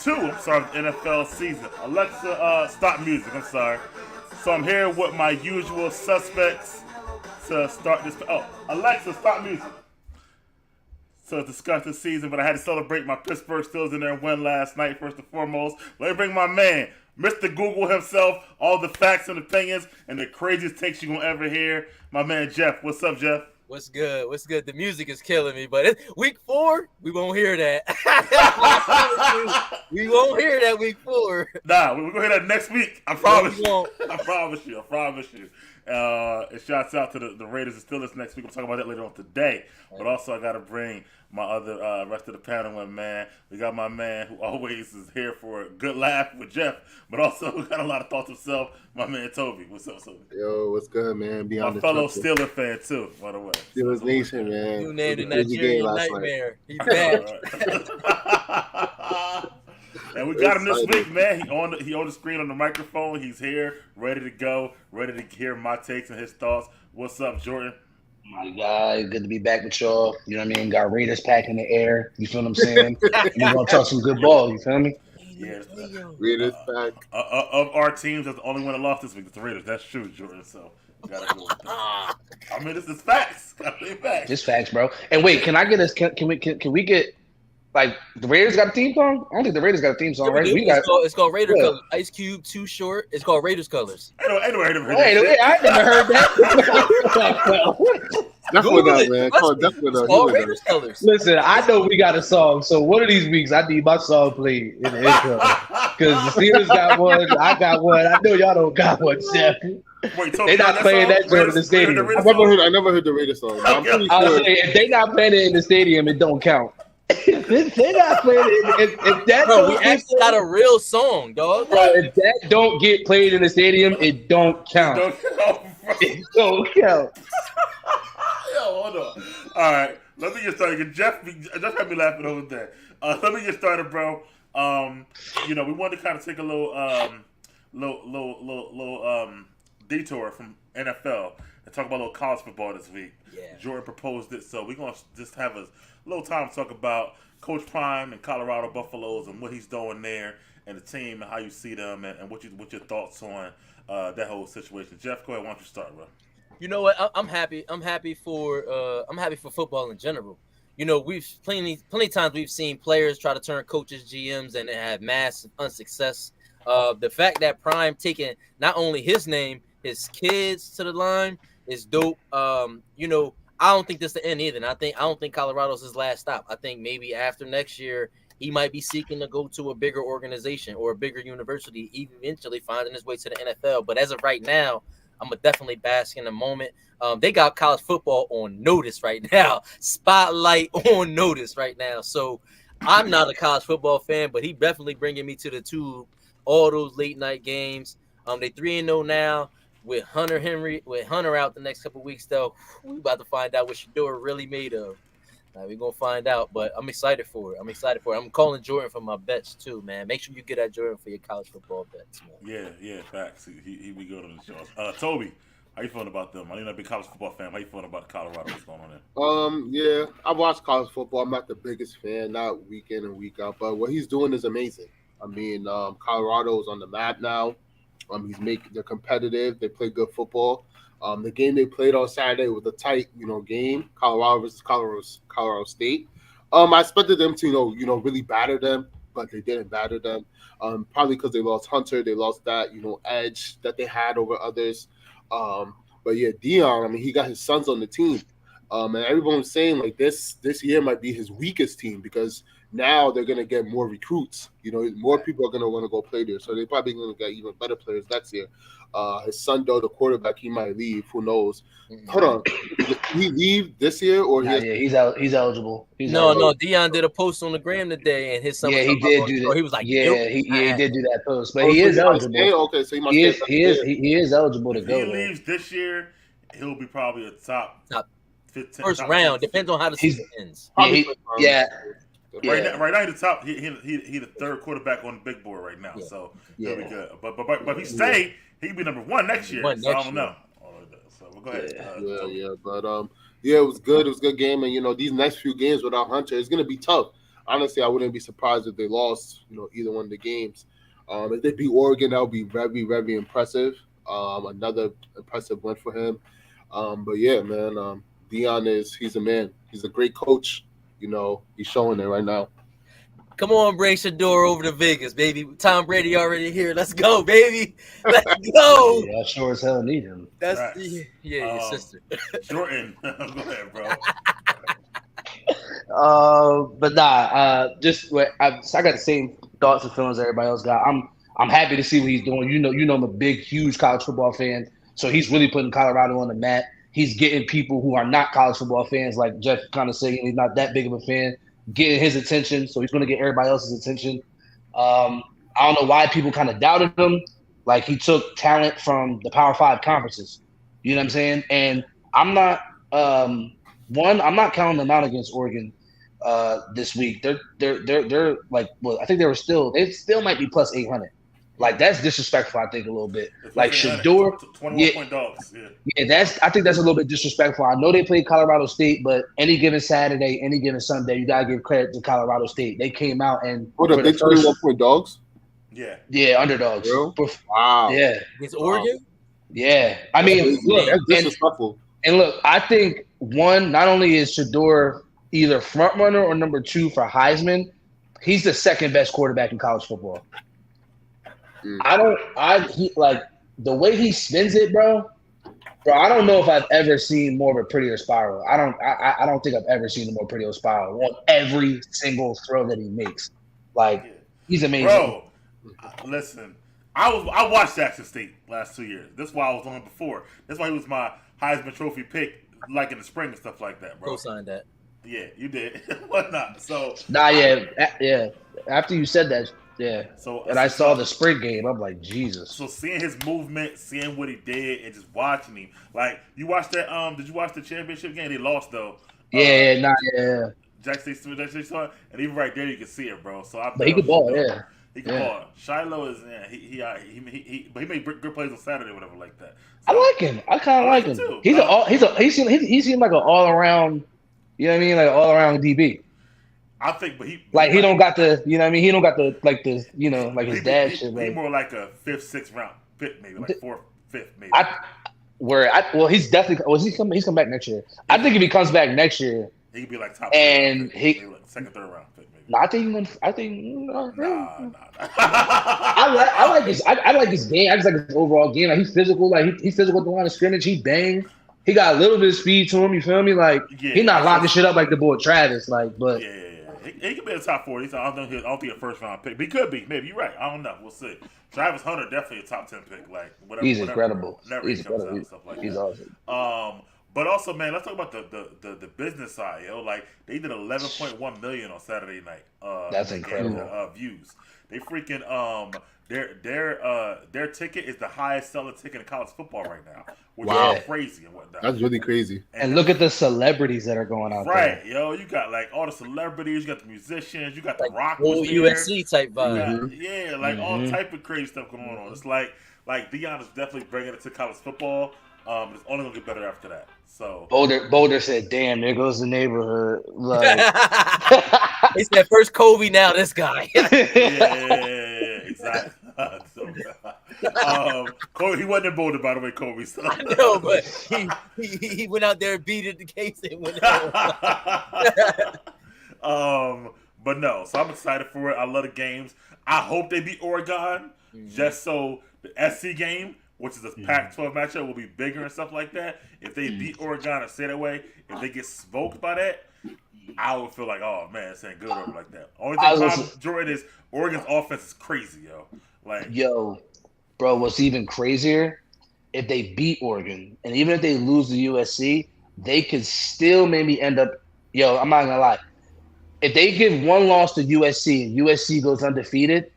2, I'm sorry, of the NFL season. Alexa, stop music. I'm sorry. So I'm here with my usual suspects to start this. Oh, Alexa, stop music. To discuss the season, but I had to celebrate my Pittsburgh Steelers in their win last night, first and foremost. Let me bring my man, Mr. Google himself, all the facts and opinions, and the craziest takes you're going to ever hear. My man, Jeff. What's up, Jeff? What's good? What's good? The music is killing me, but week 4, we won't hear that. We won't hear that week 4. Nah, we're going to hear that next week. I promise No, you. I promise you. I promise you. And shouts out to the Raiders and Steelers next week. We'll talk about that later on today. But also, I got to bring my other rest of the panel in, man. We got my man who always is here for a good laugh with Jeff, but also who got a lot of thoughts himself, my man Toby. What's up, Toby? Yo, what's good, man? My fellow Steelers fan, too, by the way. Steelers Nation, man. You named it Nigerian Nightmare. He's back. And we got him this week, man. He on the screen on the microphone. He's here, ready to go, ready to hear my takes and his thoughts. What's up, Jordan? My guy, good to be back with y'all. You know what I mean? Got Raiders pack in the air. You feel what I'm saying? We're going to talk some good ball. You feel me? Yeah. Raiders pack. Of our teams, that's the only one that lost this week. It's the Raiders. That's true, Jordan. So we got to go with that. I mean, this is facts. Facts. Just facts, bro. And wait, can I get us? Can we get like the Raiders got a theme song? I don't think the Raiders got a theme song, right? It's called Raider Colors. Ice Cube, Too Short. It's called Raiders Colors. I never heard Wait, I never heard that. That's what up, man. That's what up. All Raiders Colors. Listen, I know we got a song, so one of these weeks I need my song played in the intro because the Steelers got one, I got one. I know y'all don't got one, Jeff. Wait, they not playing that joint in the stadium. I never heard the Raiders song. I'm pretty sure. If they not playing it in the stadium, it don't count. If they not playing it, if that bro, we actually got a real song, dog. Bro, if that don't get played in the stadium, it don't count. It don't count. Yo, hold on. All right, let me get started. Jeff had me laughing over there. Let me get started, bro. We wanted to kind of take a little detour from NFL and talk about a little college football this week. Yeah. Jordan proposed it, so we're gonna just have a little time to talk about Coach Prime and Colorado Buffaloes and what he's doing there and the team and how you see them and what your thoughts on that whole situation. Jeff, go ahead. Why don't you start, bro? You know what? I'm happy. I'm happy for football in general. You know, we've plenty times we've seen players try to turn coaches, GMs, and have massive unsuccess. The fact that Prime taking not only his name, his kids to the line is dope. I don't think this the end either. And I don't think Colorado's his last stop. I think maybe after next year, he might be seeking to go to a bigger organization or a bigger university, eventually finding his way to the NFL. But as of right now, I'm gonna definitely bask in the moment. They got college football on notice right now, spotlight on notice right now. So I'm not a college football fan, but he definitely bringing me to the tube. All those late night games. They 3-0 now. With Hunter out the next couple of weeks, though, we about to find out what Shedeur really made of. We're gonna find out, but I'm excited for it. I'm calling Jordan for my bets too, man. Make sure you get at Jordan for your college football bets, man. Yeah, facts. We go to the shows. Toby, how you feeling about them? I know you're not a big college football fan. How you feeling about Colorado? What's going on there? Yeah, I watch college football. I'm not the biggest fan, not week in and week out, but what he's doing is amazing. I mean, Colorado is on the map now. They're competitive. They play good football. The game they played on Saturday was a tight, game. Colorado versus Colorado State. I expected them to, really batter them, but they didn't batter them. Probably because they lost Hunter, they lost that, edge that they had over others. But yeah, Dion. He got his sons on the team, and everyone was saying like this year might be his weakest team because now they're going to get more recruits. More people are going to want to go play there. So they're probably going to get even better players next year. His son, though, the quarterback, he might leave. Who knows? Mm-hmm. Hold on. Did he leave this year? Or he's eligible. No. Dion did a post on the gram today, and his son he did do that. He was like, he did do that post. But he is eligible. Okay, so he is eligible to go. If he leaves this year, he'll be probably a top 15. First round. Depends on how the season ends. Right now, he's the top. He the third quarterback on the big board right now, so he'll be good. But if he stay, he can be number one next year. So I don't know. So we'll go ahead. But it was good. It was a good game, and these next few games without Hunter, it's gonna be tough. honestly, I wouldn't be surprised if they lost, either one of the games. If they beat Oregon, that would be very, very impressive. Another impressive win for him. But yeah, man, he's a man. He's a great coach. He's showing it right now. Come on, bring Shedeur over to Vegas, baby. Tom Brady already here. Let's go, baby. Let's go. Yeah, I sure as hell need him. That's Right. your sister. Jordan, go ahead, bro. But nah, I got the same thoughts and feelings everybody else got. I'm happy to see what he's doing. I'm a big, huge college football fan, so he's really putting Colorado on the map. He's getting people who are not college football fans, like Jeff kind of saying he's not that big of a fan, getting his attention. So he's going to get everybody else's attention. I don't know why people kind of doubted him. Like, he took talent from the Power 5 conferences. You know what I'm saying? And I'm not I'm not counting them out against Oregon this week. They're like, well, I think they still might be plus 800. Like, that's disrespectful, I think, a little bit. It's Like, Shedeur, 21-point dogs. yeah, I think that's a little bit disrespectful. I know they played Colorado State, but any given Saturday, any given Sunday, you gotta give credit to Colorado State. They came out and What are they 21-point dogs? Yeah. underdogs. Real? Wow. Yeah, Against Oregon? yeah. I mean, look, That's disrespectful. and look, I think not only is Shedeur either front runner or number 2 for Heisman, he's the second best quarterback in college football. Like the way he spins it, bro. I don't know if I've ever seen more of a prettier spiral. I don't think I've ever seen a more prettier spiral on every single throw that he makes. Like, he's amazing. Bro, listen, I watched Jackson State last 2 years. That's why I was on before. That's why he was my Heisman Trophy pick, like in the spring and stuff like that, bro. Co-signed that. Yeah, you did. Why not? So yeah. After you said that, yeah. And I saw the spring game. I'm like, Jesus. So seeing his movement, seeing what he did, and just watching him, like, you watched that. Did you watch the championship game? They lost though. Yeah. Jackson State saw it, and even right there you can see it, bro. So But he could ball, yeah. He can ball. Shiloh is but he made good plays on Saturday, or whatever like that. I like him. I kind of like him. Too. He seemed like an all around. You know what I mean? Like all around DB. I think, but he don't got the. You know what I mean? He don't got the like his dad shit. He more like a 5th, 6th round pick, maybe like 4th, 5th, maybe. He's definitely. He's come back next year. I think if he comes back next year, he could be like top. And pick, maybe like 2nd, 3rd round pick, maybe. No, I think. Nah. I like his. I like his game. I just like his overall game. Like, he's physical. Like, he's physical at the line of scrimmage. He bang. He got a little bit of speed to him. You feel me? Like, he's not locking shit up like the boy Travis. Like, but yeah. He could be in the top 40. So I don't think a 1st round pick. But he could be. Maybe you're right. I don't know. We'll see. Travis Hunter definitely a top 10 pick. Like, whatever. He's incredible. He's incredible. Stuff like he's that. awesome. But also, man, let's talk about the business side, yo. Like, they did 11.1 million on Saturday night. That's incredible. Views. They freaking their ticket is the highest selling ticket in college football right now, which is crazy and whatnot. That's really crazy. And look at the celebrities that are going out there. Right, yo. You got like all the celebrities, you got the musicians, you got the rock. Whole USC type vibe. Yeah, like all type of crazy stuff going on. It's like Deion is definitely bringing it to college football. It's only gonna get better after that. So Boulder said, "Damn, there goes the neighborhood." Like, he said, "First Kobe, now this guy." yeah, exactly. Kobe, he wasn't in Boulder, by the way, Kobe. So. I know, but he went out there and beat it the case and went but no, so I'm excited for it. I love the games. I hope they beat Oregon, just so the SC game, which is a Pac-12 matchup, will be bigger and stuff like that. If they beat Oregon and stay that way, if they get smoked by that, I would feel like, oh man, this ain't good over like that. Only thing Jordan is Oregon's offense is crazy, yo. Like, yo, bro, what's even crazier? If they beat Oregon, and even if they lose to USC, they could still maybe end up. Yo, I'm not gonna lie. If they give one loss to USC and USC goes undefeated,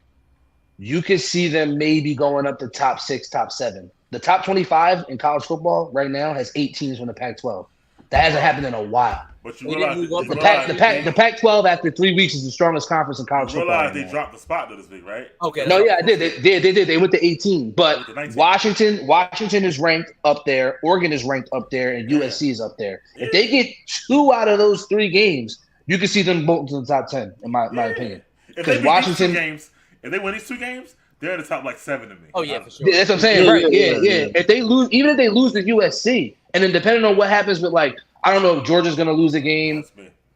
you could see them maybe going up to top 6, top 7. The top 25 in college football right now has 8 teams from the Pac-12. That hasn't happened in a while. But you realize the Pac-12 after 3 weeks is the strongest conference in college football. You realize they dropped the spot to this week, right? Okay. No, yeah, I did. They did. They went to 18. But Washington is ranked up there. Oregon is ranked up there, and USC is up there. If they get 2 out of those 3 games, You can see them both to the top 10, in my opinion. Because Washington games, if they win these 2 games, they're in the top like 7 to me. Oh yeah, for sure. Yeah, that's what I'm saying, right? Yeah. If they lose, even if they lose to USC, and then depending on what happens with like, I don't know if Georgia's gonna lose a game.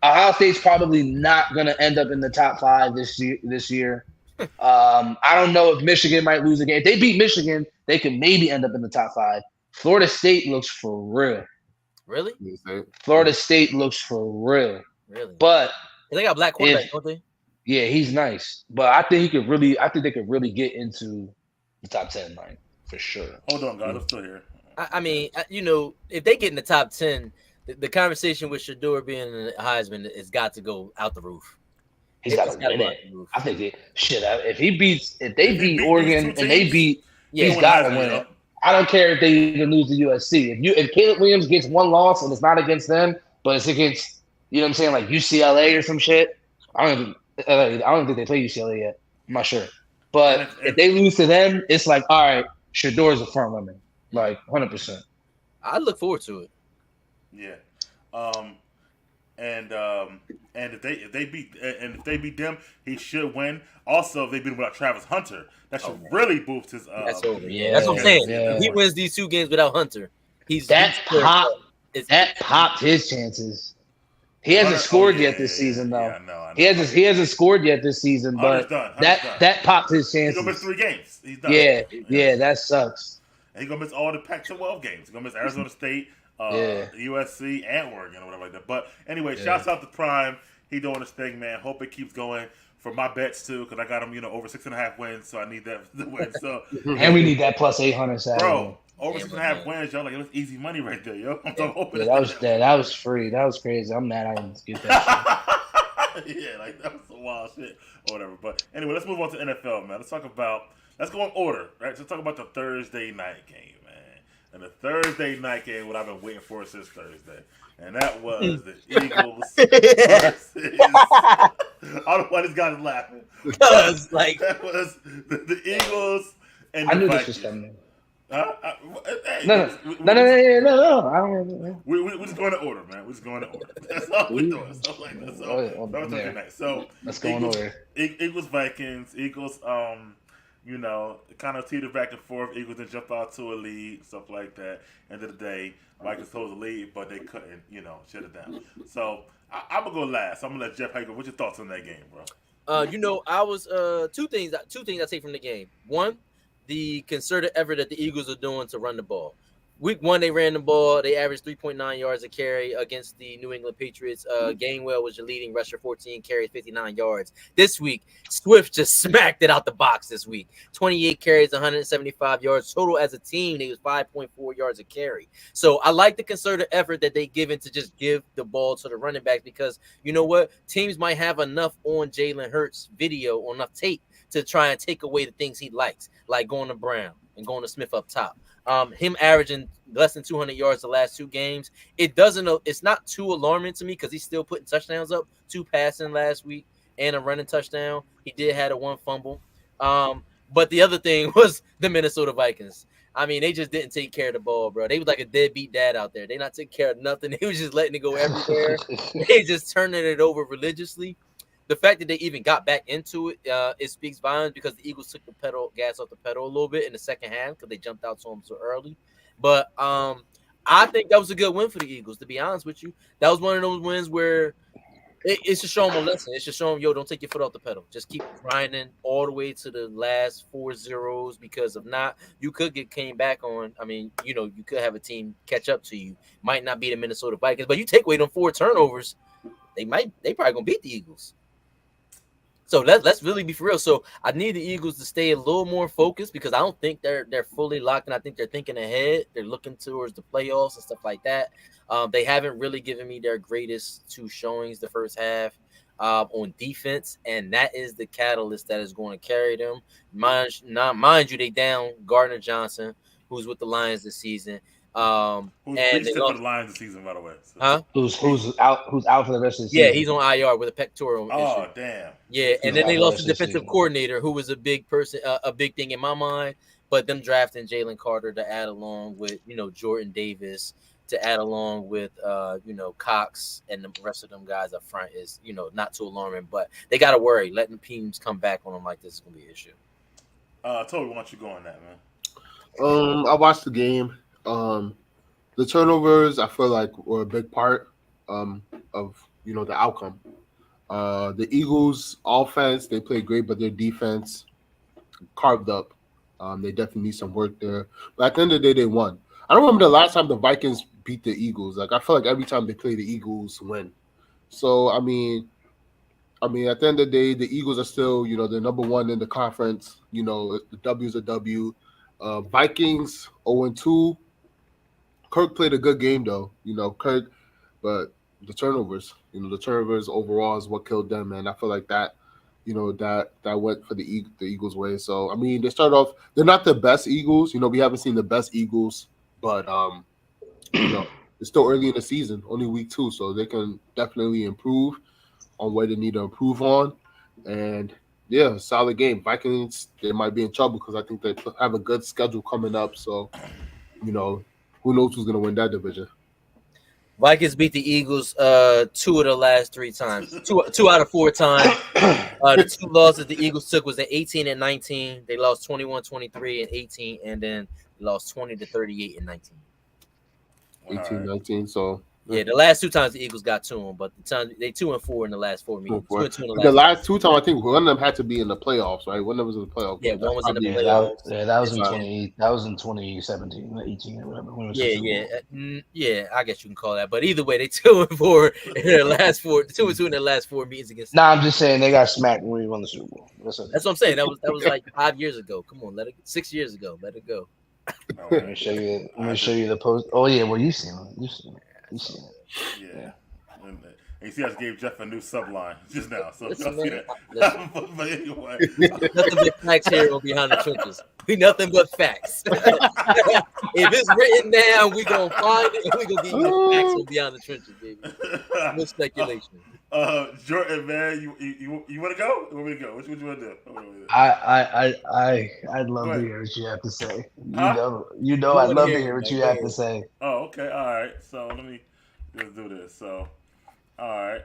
Ohio State's probably not gonna end up in the top 5 this year. I don't know if Michigan might lose a game. If they beat Michigan, they could maybe end up in the top 5. Florida State looks for real. Really? Florida State looks for real. Really? But they got black quarterback, don't they? Yeah, he's nice. But I think they could really get into the top 10 line for sure. Hold on, guys. I'm still here. I mean, if they get in the top 10, the conversation with Shedeur being in the Heisman has got to go out the roof. He's got to win it. I think if they beat Oregon and they beat, he's got to win it. I don't care if they even lose to USC. If Caleb Williams gets 1 loss and it's not against them, but it's against, you know what I'm saying, like UCLA or some shit. I don't think they play UCLA yet. I'm not sure. But if they lose to them, it's like, all right, Shedeur's a front runner, like 100%. I look forward to it. Yeah, and if they beat them, he should win. Also, if they beat him without Travis Hunter, that should really boost his. That's over. Yeah, that's what I'm saying. If he wins these 2 games without Hunter, that popped his chances. He hasn't scored yet this season, though. Yeah, no, he hasn't scored yet this season, but that popped his chances. He's gonna miss 3 games. He's done. Yeah, that sucks. And he's gonna miss all the Pac-12 games. He's gonna miss Arizona State, USC, and Oregon, or whatever like that. But anyway, shouts out to Prime. He doing his thing, man. Hope it keeps going for my bets too, because I got him, over 6.5 wins, so I need that to win. So and we need that plus 800 Saturday. Bro. Over 6.5 wins, y'all. Like, it was easy money right there, yo. I'm hoping that was free. That was crazy. I'm mad I didn't get that shit. Yeah, like, that was some wild shit or whatever. But anyway, let's move on to NFL, man. Let's go in order, right? Let's talk about the Thursday night game, man. And the Thursday night game, what I've been waiting for since Thursday. And that was the Eagles versus... I don't know why this guy's laughing. Because, like... That was the Eagles and I the knew Vikings. this was coming. No. We're just going to order, man. We're just going to order. That's all we're doing. So let's go in order. Eagles, Vikings. Eagles, kind of teeter back and forth. Eagles didn't jump out to a lead, stuff like that. End of the day, Vikings told the lead, but they couldn't, shut it down. So I'm gonna go last. I'm gonna let Jeff Hager. What's your thoughts on that game, bro? I was two things I take from the game. One, the concerted effort that the Eagles are doing to run the ball. Week 1, they ran the ball. They averaged 3.9 yards a carry against the New England Patriots. Gainwell was your leading rusher, 14 carries, 59 yards. This week, Swift just smacked it out the box this week. 28 carries, 175 yards. Total as a team, they was 5.4 yards a carry. So I like the concerted effort that they given to just give the ball to the running backs because you know what? Teams might have enough on Jalen Hurts video or enough tape to try and take away the things he likes, like going to Brown and going to Smith up top. Him averaging less than 200 yards the last 2 games. It's not too alarming to me because he's still putting touchdowns up, 2 passing last week and a running touchdown. He did have a 1 fumble. But the other thing was the Minnesota Vikings. I mean, they just didn't take care of the ball, bro. They was like a deadbeat dad out there. They not taking care of nothing. They was just letting it go everywhere. They just turning it over religiously. The fact that they even got back into it, it speaks volumes because the Eagles took the gas off the pedal a little bit in the second half because they jumped out to them so early. But I think that was a good win for the Eagles, to be honest with you. That was one of those wins where it's just show them a lesson. It's just show them, don't take your foot off the pedal. Just keep grinding all the way to the last 4 zeros because if not, you could came back on. I mean, you could have a team catch up to you. Might not be the Minnesota Vikings, but you take away them 4 turnovers, they probably going to beat the Eagles. So let's really be for real. So I need the Eagles to stay a little more focused because I don't think they're fully locked in. I think they're thinking ahead. They're looking towards the playoffs and stuff like that. They haven't really given me their greatest 2 showings the first half on defense, and that is the catalyst that is going to carry them. Mind you, they down Gardner Johnson, who's with the Lions this season. Who's for the Lions this season, by the way? So. Huh? Who's out for the rest of the season? Yeah, he's on IR with a pectoral issue. Oh, damn. Yeah, and then they lost the defensive coordinator, who was a big person, a big thing in my mind. But them drafting Jalen Carter to add along with Jordan Davis to add along with Cox and the rest of them guys up front is not too alarming. But they got to worry. Letting teams come back on them like this is gonna be an issue. Toby, why don't you go on that, man? I watched the game. The turnovers I feel like were a big part of the outcome. The Eagles offense, they played great, but their defense carved up. They definitely need some work there. But at the end of the day, they won. I don't remember the last time the Vikings beat the Eagles. Like, I feel like every time they play the Eagles win. So I mean, at the end of the day, the Eagles are still, the number one in the conference. The W's a W. Vikings 0-2. Kirk played a good game though. Kirk, but the turnovers, the turnovers overall is what killed them, and I feel like that, that went for the Eagles' way. So I mean, they start off. They're not the best Eagles. We haven't seen the best Eagles, but it's still early in the season, only week 2, so they can definitely improve on where they need to improve on. And yeah, solid game. Vikings, they might be in trouble because I think they have a good schedule coming up. So who knows who's going to win that division? Vikings beat the Eagles 2 of the last 3 times. Two out of 4 times. The 2 losses the Eagles took was the 18-19. They lost 21-23 and 18, and then lost 20-38 and 19. 18-19. So yeah, the last 2 times the Eagles got to them, but the time they 2-4 in the last 4 meetings. 2-2 in the last 2 times, I think one of them had to be in the playoffs, right? One of them was in the playoffs. Yeah, one was in the playoffs. That was in 2017, 18, or whatever. Yeah. I guess you can call that. But either way, they 2-4 in their last 4, 2-2 in their last 4 meetings against. I'm just saying they got smacked when we won the Super Bowl. That's what I'm saying. That was like 5 years ago. Come on, 6 years ago. Let it go. Let me show you the post. Oh yeah, well you've seen it. Yeah. And you see, I just gave Jeff a new subline just now, so y'all see that. But anyway, nothing but facts here on Behind the Trenches. Nothing but facts. If it's written down, we gonna find it and we gonna give you the facts on Beyond the Trenches, baby. No speculation. Jordan, man, you want to go? You want me to go? What you want to do? I'd love to hear what you have to say. You know, I'd love to hear what you have to say. Oh, okay, all right. So let me just do this. So, all right.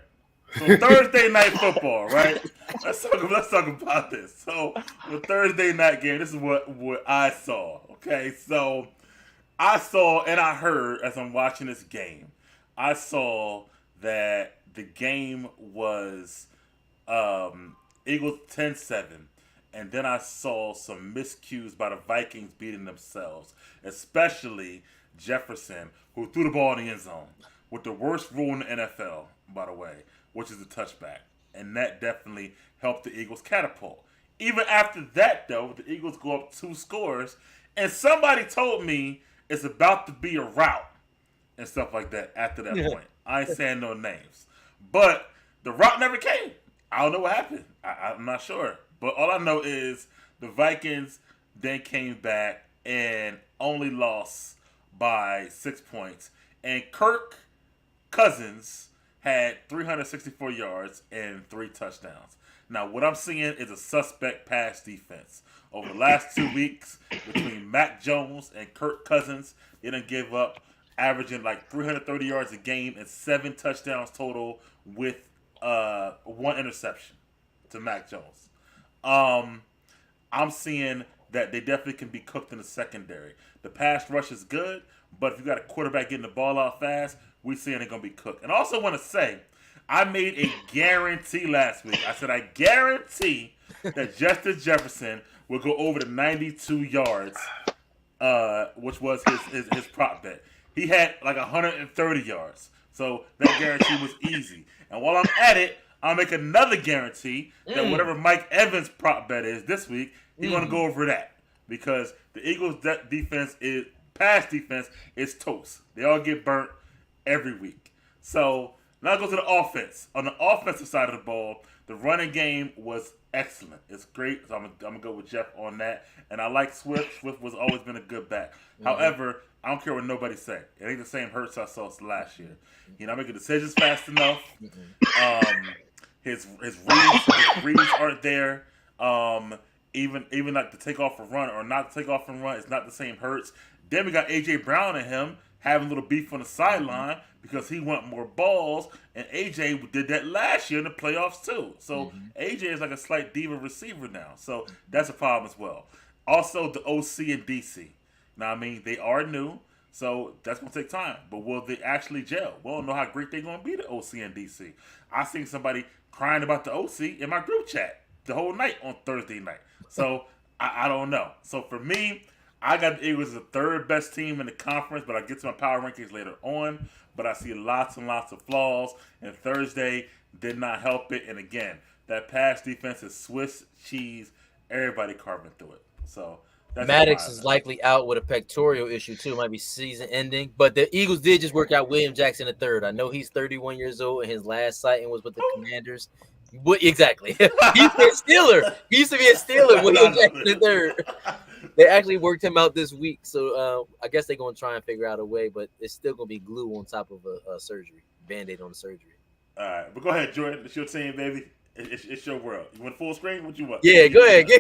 So Thursday night football, right? Let's talk about this. So the Thursday night game. This is what I saw. Okay, so I saw and I heard as I'm watching this game. I saw that the game was Eagles 10-7, and then I saw some miscues by the Vikings beating themselves, especially Jefferson, who threw the ball in the end zone with the worst rule in the NFL, by the way, which is the touchback. And that definitely helped the Eagles catapult. Even after that, though, the Eagles go up 2 scores, and somebody told me it's about to be a rout and stuff like that after that point. I ain't saying no names. But the route never came. I don't know what happened. I'm not sure. But all I know is the Vikings then came back and only lost by 6 points. And Kirk Cousins had 364 yards and 3 touchdowns. Now, what I'm seeing is a suspect pass defense. Over the last 2 weeks, between Mac Jones and Kirk Cousins, they done give up averaging like 330 yards a game and 7 touchdowns total with 1 interception to Mac Jones. I'm seeing that they definitely can be cooked in the secondary. The pass rush is good, but if you got a quarterback getting the ball out fast, we seeing they're going to be cooked. And I also want to say, I made a guarantee last week. I said I guarantee that Justin Jefferson will go over the 92 yards, which was his prop bet. He had like 130 yards. So that guarantee was easy. And while I'm at it, I'll make another guarantee that whatever Mike Evans' prop bet is this week, he's going to go over that. Because the Eagles' pass defense is toast. They all get burnt every week. So now I go to the offense. On the offensive side of the ball, the running game was excellent. It's great. So I'm going to go with Jeff on that. And I like Swift. Swift was always been a good back. However, I don't care what nobody say. It ain't the same Hurts I saw last year. He's not making decisions fast enough. His reads aren't there. Even like to take off a run or not to take off and run, it's not the same Hurts. Then we got A.J. Brown in him. having a little beef on the sideline because he want more balls, and AJ did that last year in the playoffs too. So AJ is like a slight diva receiver now. So that's a problem as well. Also, the OC and DC. Now, I mean, they are new, so that's going to take time. But will they actually gel? We don't know how great they're going to be, the OC and DC. I seen somebody crying about the OC in my group chat the whole night on Thursday night. So I don't know. So for me, I got the Eagles as the third best team in the conference, but I'll get to my power rankings later on. But I see lots and lots of flaws, and Thursday did not help it. And again, that pass defense is Swiss cheese, everybody carving through it. So that's Maddox is likely out with a pectoral issue too. Might be season ending. But the Eagles did just work out William Jackson III. I know he's 31 years old, and his last sighting was with the Commanders. What exactly? He's a Steeler. He used to be a Steeler. William Jackson III. They actually worked him out this week, so I guess they're gonna try and figure out a way. But it's still gonna be glue on top of a surgery, Band-Aid on the surgery. All right, but go ahead, Jordan. It's your team, baby. It's your world. You want full screen? What you want? Yeah, go ahead.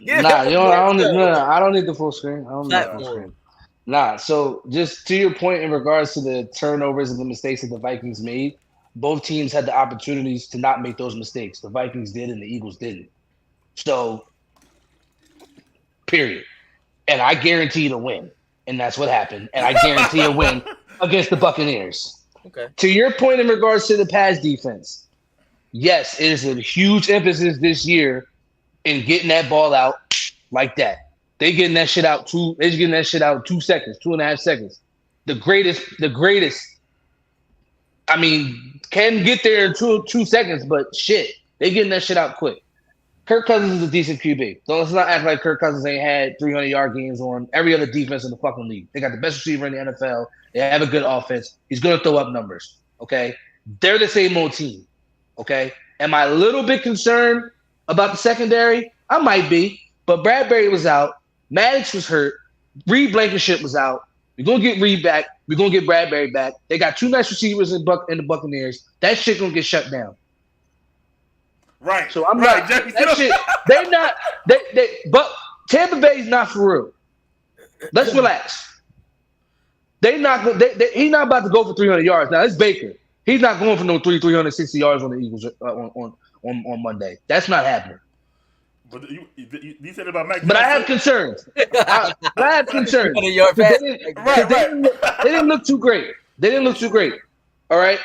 I don't need the full screen. I don't need the full screen. Nah. So just to your point in regards to the turnovers and the mistakes that the Vikings made, both teams had the opportunities to not make those mistakes. The Vikings did, and the Eagles didn't. So, period. And I guarantee to win, and that's what happened. And I guarantee a win against the Buccaneers. Okay. To your point in regards to the pass defense, yes, it is a huge emphasis this year in getting that ball out like that. They're getting that shit out 2 seconds, 2.5 seconds. The greatest. I mean, can get there in two seconds, but shit, they getting that shit out quick. Kirk Cousins is a decent QB. So let's not act like Kirk Cousins ain't had 300-yard games on every other defense in the fucking league. They got the best receiver in the NFL. They have a good offense. He's going to throw up numbers, okay? They're the same old team, okay? Am I a little bit concerned about the secondary? I might be, but Bradbury was out. Maddox was hurt. Reed Blankenship was out. We're going to get Reed back. We're going to get Bradbury back. They got 2 nice receivers in the Buccaneers. That shit going to get shut down. Right. So I'm right, not. Jackie, That shit, they're not. But Tampa Bay's not for real. Let's relax. He's not about to go for 300 yards. Now it's Baker. He's not going for no 360 yards on the Eagles on Monday. That's not happening. But you said about Mac. But I have concerns. They didn't look too great. All right.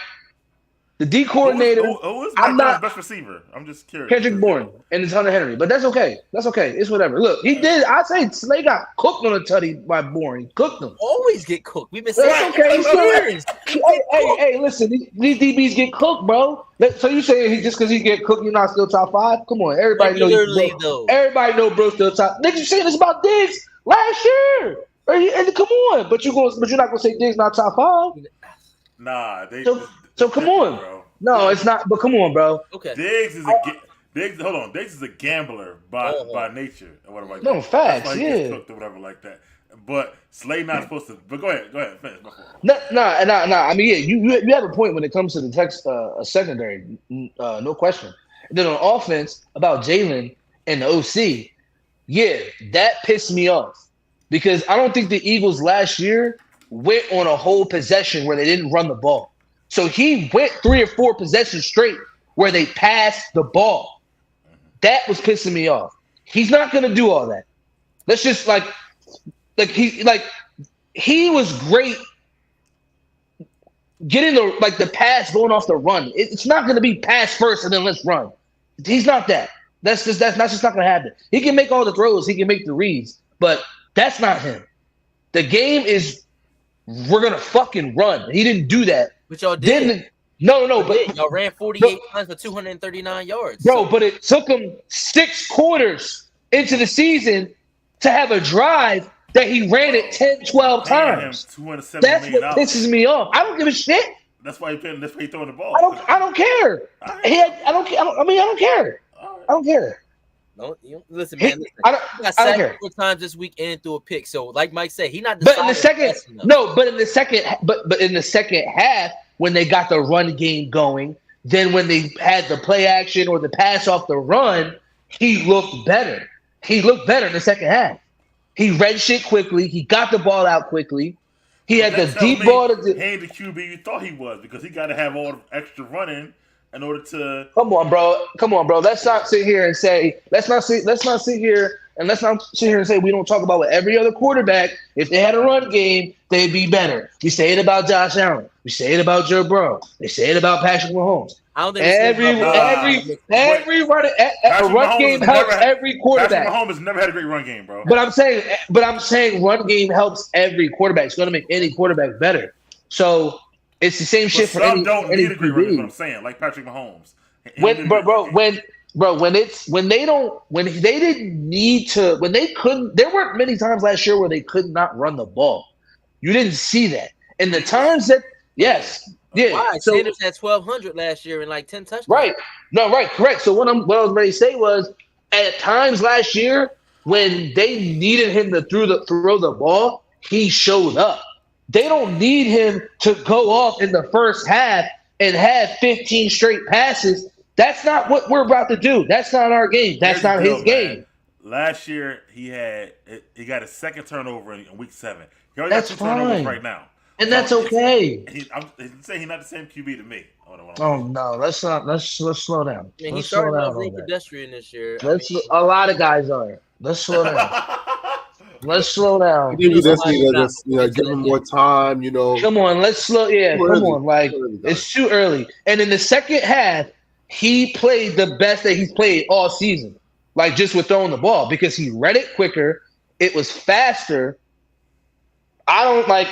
The D coordinator. Who is Mac best receiver? I'm just curious. Kendrick Bourne and it's Hunter Henry, but that's okay. It's whatever. Look, he did. I say Slay got cooked on a tutty by Bourne. He cooked them. Always get cooked. We've been saying okay. Hey, listen, these DBs get cooked, bro. So you saying just because he get cooked, you're not still top 5? Come on, everybody knows. Everybody know bro still top. Nigga, you saying this about Diggs last year? And come on, but you're not gonna say Diggs not top 5? Nah, So come on, bro. No, it's not. But come on, bro. Okay. Diggs is a gambler by nature or whatever like that. No facts, That's why he gets cooked or whatever like that. But Slay not supposed to. But go ahead, finish. No. I mean, yeah, you have a point when it comes to the text secondary, no question. And then on offense, about Jalen and the OC, yeah, that pissed me off because I don't think the Eagles last year went on a whole possession where they didn't run the ball. So he went 3 or 4 possessions straight where they passed the ball. That was pissing me off. He's not going to do all that. Let's just he was great getting the pass going off the run. It's not going to be pass first and then let's run. He's not that. That's just not going to happen. He can make all the throws. He can make the reads, but that's not him. The game is we're going to fucking run. He didn't do that. But y'all did. But y'all ran 48 times for 239 yards. Bro, but it took him 6 quarters into the season to have a drive that he ran it 10, 12 times. That's what pisses me off. I don't give a shit. That's why he throwing the ball. I don't care. I don't care. I don't care. No, listen, man. I don't care. 4 times this week and threw a pick. So, like Mike said, he not. But in the second half, when they got the run game going, then when they had the play action or the pass off the run, he looked better. He looked better in the second half. He read shit quickly. He got the ball out quickly. He had the That tell deep me ball. he ain't the QB you thought he was because he got to have all the extra running in order to. Come on, bro. Come on, bro. Let's not sit here and say. Let's not sit here and say we don't talk about what every other quarterback. If they had a run game, they'd be better. We say it about Josh Allen. We say it about Joe Burrow. They say it about Patrick Mahomes. I don't think we say it about Every run Mahomes game has helps never had- every quarterback. Patrick Mahomes has never had a great run game, bro. But I'm saying run game helps every quarterback. It's going to make any quarterback better. So it's the same But shit for some any don't need a great run. Is what I'm QB. saying, like Patrick Mahomes. He When need a great run game. when they didn't need to, when they couldn't, there weren't many times last year where they could not run the ball. You didn't see that. And the times that yes, yeah. Why? So Sanders had 1,200 last year and like 10 touchdowns. right, no, right, correct. So what I was ready to say was, at times last year when they needed him to throw the ball, he showed up. They don't need him to go off in the first half and have 15 straight passes. That's not what we're about to do. That's not our game. That's Here's the not deal, his game. man. Last year he got a second turnover in week 7. He already That's got 2 turnovers fine. right now. And that's okay. I'm saying he's not the same QB to me. Oh no, let's slow down. I mean, he Let's slow started down off on really that. pedestrian this year. A lot of guys are. Let's slow down. Let's slow I down. think we just Somebody need to not just give him more time. Come on, let's slow. Yeah, Too come early. on. Like Too early, guys. it's too early. And in the second half, he played the best that he's played all season. Like just with throwing the ball because he read it quicker. It was faster. I don't like.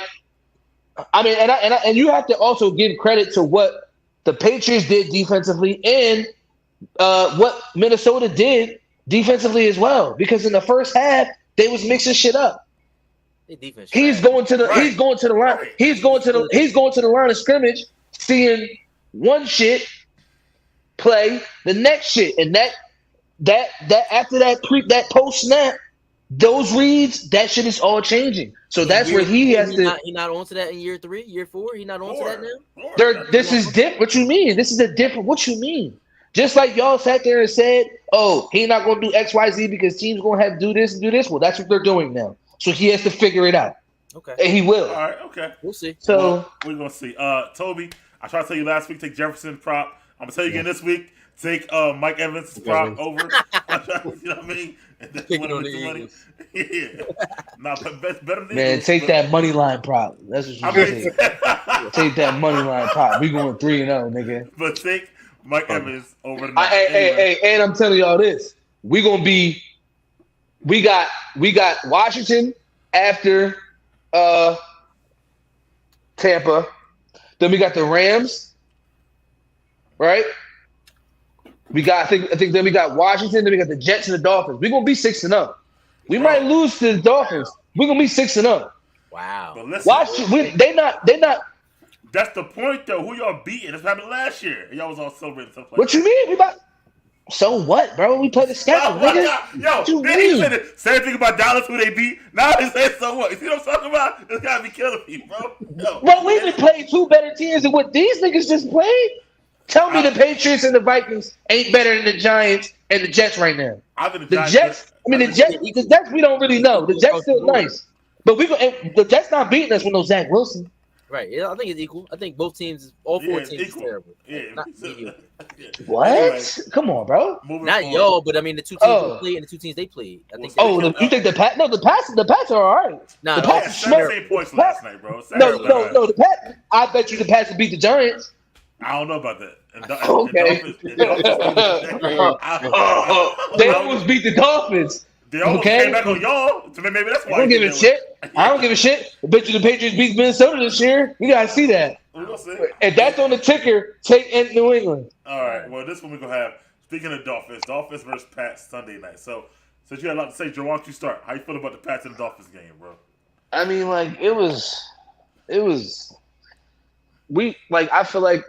I mean, and you have to also give credit to what the Patriots did defensively and what Minnesota did defensively as well. Because in the first half, they was mixing shit up. Their defense He's trash. going to the Right. he's going to the line. Right. He's going to the line of scrimmage, seeing one shit play the next shit, and that after that post snap, those reads, that shit is all changing. So that's where he has to. He not onto that in year 3, year 4. He not onto that now. This is different. What you mean? This is a different. What you mean? Just like y'all sat there and said, "Oh, he not going to do X, Y, Z because teams going to have to do this and do this." Well, that's what they're doing now. So he has to figure it out, Okay, and he will. All right, okay. we'll see. So Well, we're gonna see. Toby, I tried to tell you last week, take Jefferson prop. I'm gonna tell you again this week. Take Mike Evans prop over. You know what I mean? And that's Picking one of on the the money. Eagles. Yeah. Nah, but better than man, Eagles, take but- that money line prop. That's what I you mean, say. Take that money line prop. We going 3-0, nigga. but take Mike Evans over the. Hey, and I'm telling y'all this. We got Washington after Tampa. Then we got the Rams. Right? I think then we got Washington, then we got the Jets and the Dolphins. We're gonna be 6-0. We might lose to the Dolphins. We're gonna be 6-0. Wow. But listen, Watch they not that's the point though. Who y'all beating? That's what happened last year. Y'all was all celebrating stuff like what you mean? We about so what, bro? We play the schedule, nigga. Yo, What you then he mean? said the same thing about Dallas who they beat. Now they say so what? You see what I'm talking about? It's gotta be killing me, bro. Yo, Bro, we been playing 2 better teams than what these niggas just played. Tell me the Patriots and the Vikings ain't better than the Giants and the Jets right now. I think The Jets, the Jets we don't really know. The Jets still nice. But the Jets not beating us with no Zach Wilson. Right. Yeah, I think it's equal. I think both teams, all 4 teams, is terrible. Yeah. Not you. What? Anyway, Come on, bro. moving Not forward. y'all, but I mean the 2 teams Oh. we played and the 2 teams they played. I think. Oh, You think the Pats are all right. Nah, the Oh, yeah, Pats are 17 smart. points last night, bro. No, Saturday. the Pats. I bet you the Pats will beat the Giants. I don't know about that. Okay. They almost beat the Dolphins. They almost Okay. came back on y'all. So maybe that's I why. don't give a shit. I don't give a shit. I bet you the Patriots beat Minnesota this year. You gotta see that. We'll see. If that's on the ticker, take in New England. All right. Well, this one we're gonna have. Speaking of Dolphins versus Pats Sunday night. So since you had a lot to say, Joe, why don't you start? How you feel about the Pats and the Dolphins game, bro? I mean, like it was. I feel like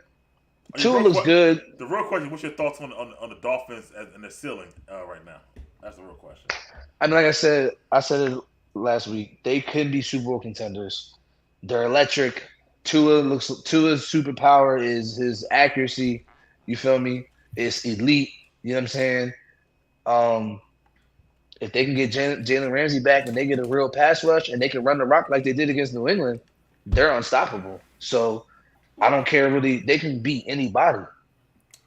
Tua looks good. The real question: what's your thoughts on the Dolphins and their ceiling right now? That's the real question. I mean, like I said it last week. They could be Super Bowl contenders. They're electric. Tua's superpower is his accuracy. You feel me? It's elite. You know what I'm saying? If they can get Jalen Ramsey back and they get a real pass rush and they can run the rock like they did against New England, they're unstoppable. So I don't care really. They can beat anybody.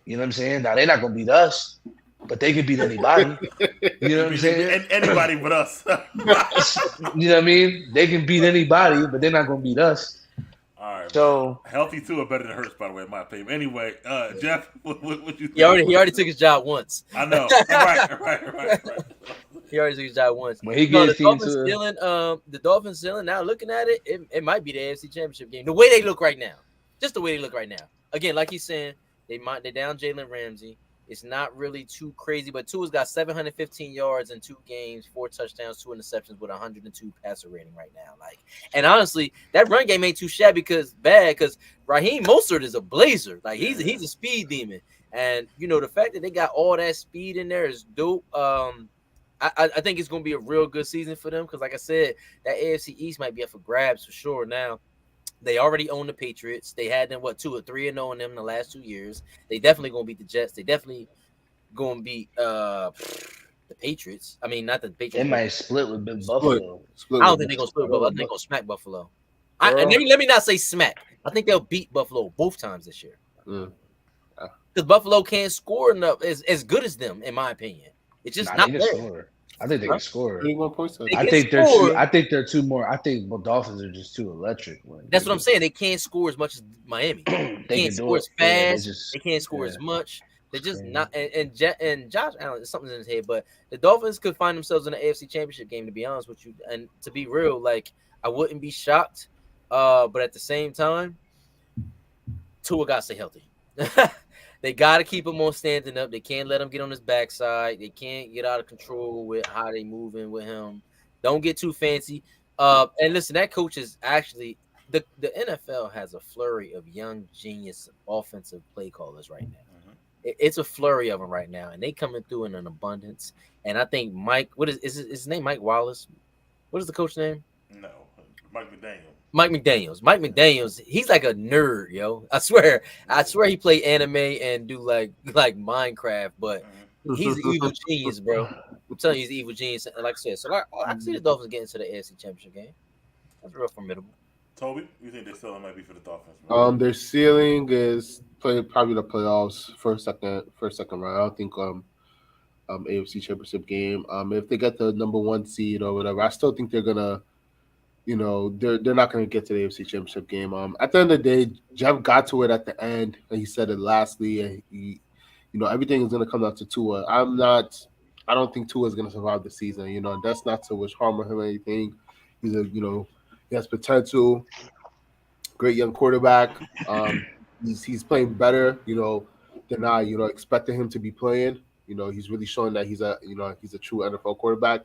You know what I'm saying? Now they're not gonna beat us, but they can beat anybody. You know what I'm saying? Anybody but us. You know what I mean? They can beat anybody, but they're not gonna beat us. All right. So healthy too are better than Hurts, by the way, in my opinion. Anyway, Jeff, what you think? He already took his job once. I know. Right. He already took his job once. when he No, gets the Dolphins stealing. Now looking at it, it might be the AFC Championship game. The way they look right now, just the way they look right now. Again, like he's saying, they're down Jalen Ramsey. It's not really too crazy, but Tua's got 715 yards in 2 games, 4 touchdowns, 2 interceptions with 102 passer rating right now. And honestly, that run game ain't too shabby because Raheem Mostert is a blazer. Like he's a speed demon, and the fact that they got all that speed in there is dope. I think it's gonna be a real good season for them because, like I said, that AFC East might be up for grabs for sure now. They already own the Patriots. They had them 2 or 3-0 in them in the last 2 years. They definitely gonna beat the Jets. They definitely gonna beat the Patriots. I mean, not the Patriots. They might split with Buffalo. I don't think they're gonna split with Buffalo. I think they're gonna smack Buffalo. Let me not say smack. I think they'll beat Buffalo both times this year. Because Buffalo can't score enough as good as them, in my opinion. It's just not there. Score. I think they can score. 31 points. I think they're two more. I think the Dolphins are just too electric. That's what I'm saying. They can't score as much as Miami. They can't score as fast. They can't score as much. They're just not. And Josh Allen, something's in his head. But the Dolphins could find themselves in the AFC Championship game. To be honest with you, and to be real, I wouldn't be shocked. But at the same time, Tua got to stay healthy. They got to keep him on standing up. They can't let him get on his backside. They can't get out of control with how they moving with him. Don't get too fancy. And listen, that coach is actually the NFL has a flurry of young genius offensive play callers right now. It's a flurry of them right now, and they coming through in an abundance. And I think Mike, is his name? Mike Wallace. What is the coach name? No, Mike McDaniel. Mike McDaniels, he's like a nerd, yo. I swear he play anime and do like Minecraft, but he's an evil genius, bro. I'm telling you, he's an evil genius. And like I said, so I see the Dolphins getting to the AFC Championship game. That's real formidable. Toby, you think their ceiling might be for the Dolphins? Their ceiling is probably the playoffs, first, second round. I don't think AFC Championship game. If they get the number 1 seed or whatever, I still think they're gonna. They're not going to get to the AFC Championship game. At the end of the day, Jeff got to it at the end, and he said it lastly. And he, everything is going to come down to Tua. I don't think Tua is going to survive the season. And that's not to wish harm on him or anything. He's he has potential. Great young quarterback. He's playing better, than I, expected him to be playing. He's really showing that he's a true NFL quarterback.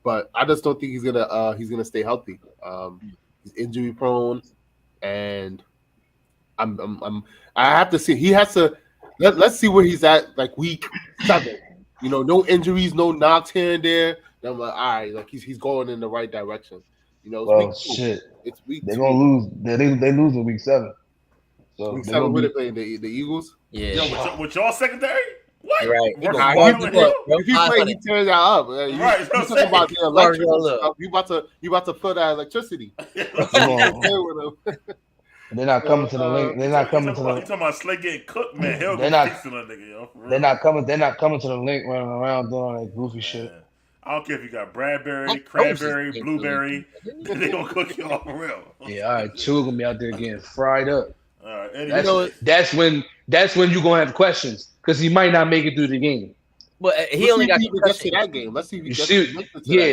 But I just don't think he's gonna stay healthy. He's injury prone, and I have to see. He has to. Let's see where he's at. Like week 7, no injuries, no knocks here and there. And I'm like, all right, he's going in the right direction. Shit. It's week. They're gonna lose. They lose in week 7. So week 7, where they playing the Eagles? Yeah. With y'all secondary. What? Right. If you play, he turns that up. Right. You talking about the electric stuff. You about to feel that electricity. They're not coming to the link. They're not coming to the. You talking about Slay getting cooked, man? Hell, they're not. Nigga, yo, they're not coming. They're not coming to the link running around doing like goofy shit. I don't care if you got Bradbury, Cranberry, Blueberry. They gonna cook you all for real. Yeah, all right. Tua gonna be out there getting fried up. All right. Anyway. That's when you're gonna have questions. Because he might not make it through the game. But he only got to that game. Let's see if he gets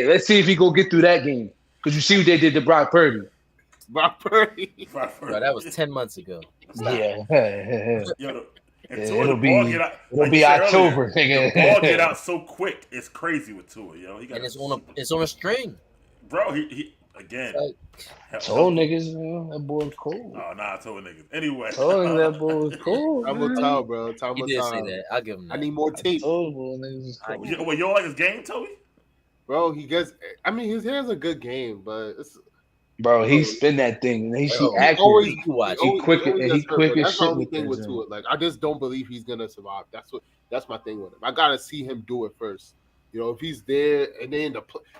let's see if he go get through that game. Because you see what they did to Brock Purdy. Bro, that was 10 months ago. Yeah. It'll be October. The ball get out so quick. It's crazy with Tua, yo. And it's on a string. Bro, he again. Told niggas, that boy's cool. Oh, nah, I told niggas. Anyway. Told him that boy was cool. I'm gonna tell, bro. He did say that. I'll give him that. I need more tape. Told niggas cool. You don't like his game, Toby? Bro, his hair's a good game, but it's... Bro, he spin that thing. He quick as shit with thing with Tua. Like, I just don't believe he's gonna survive. That's my thing with him. I gotta see him do it first. If he's there and then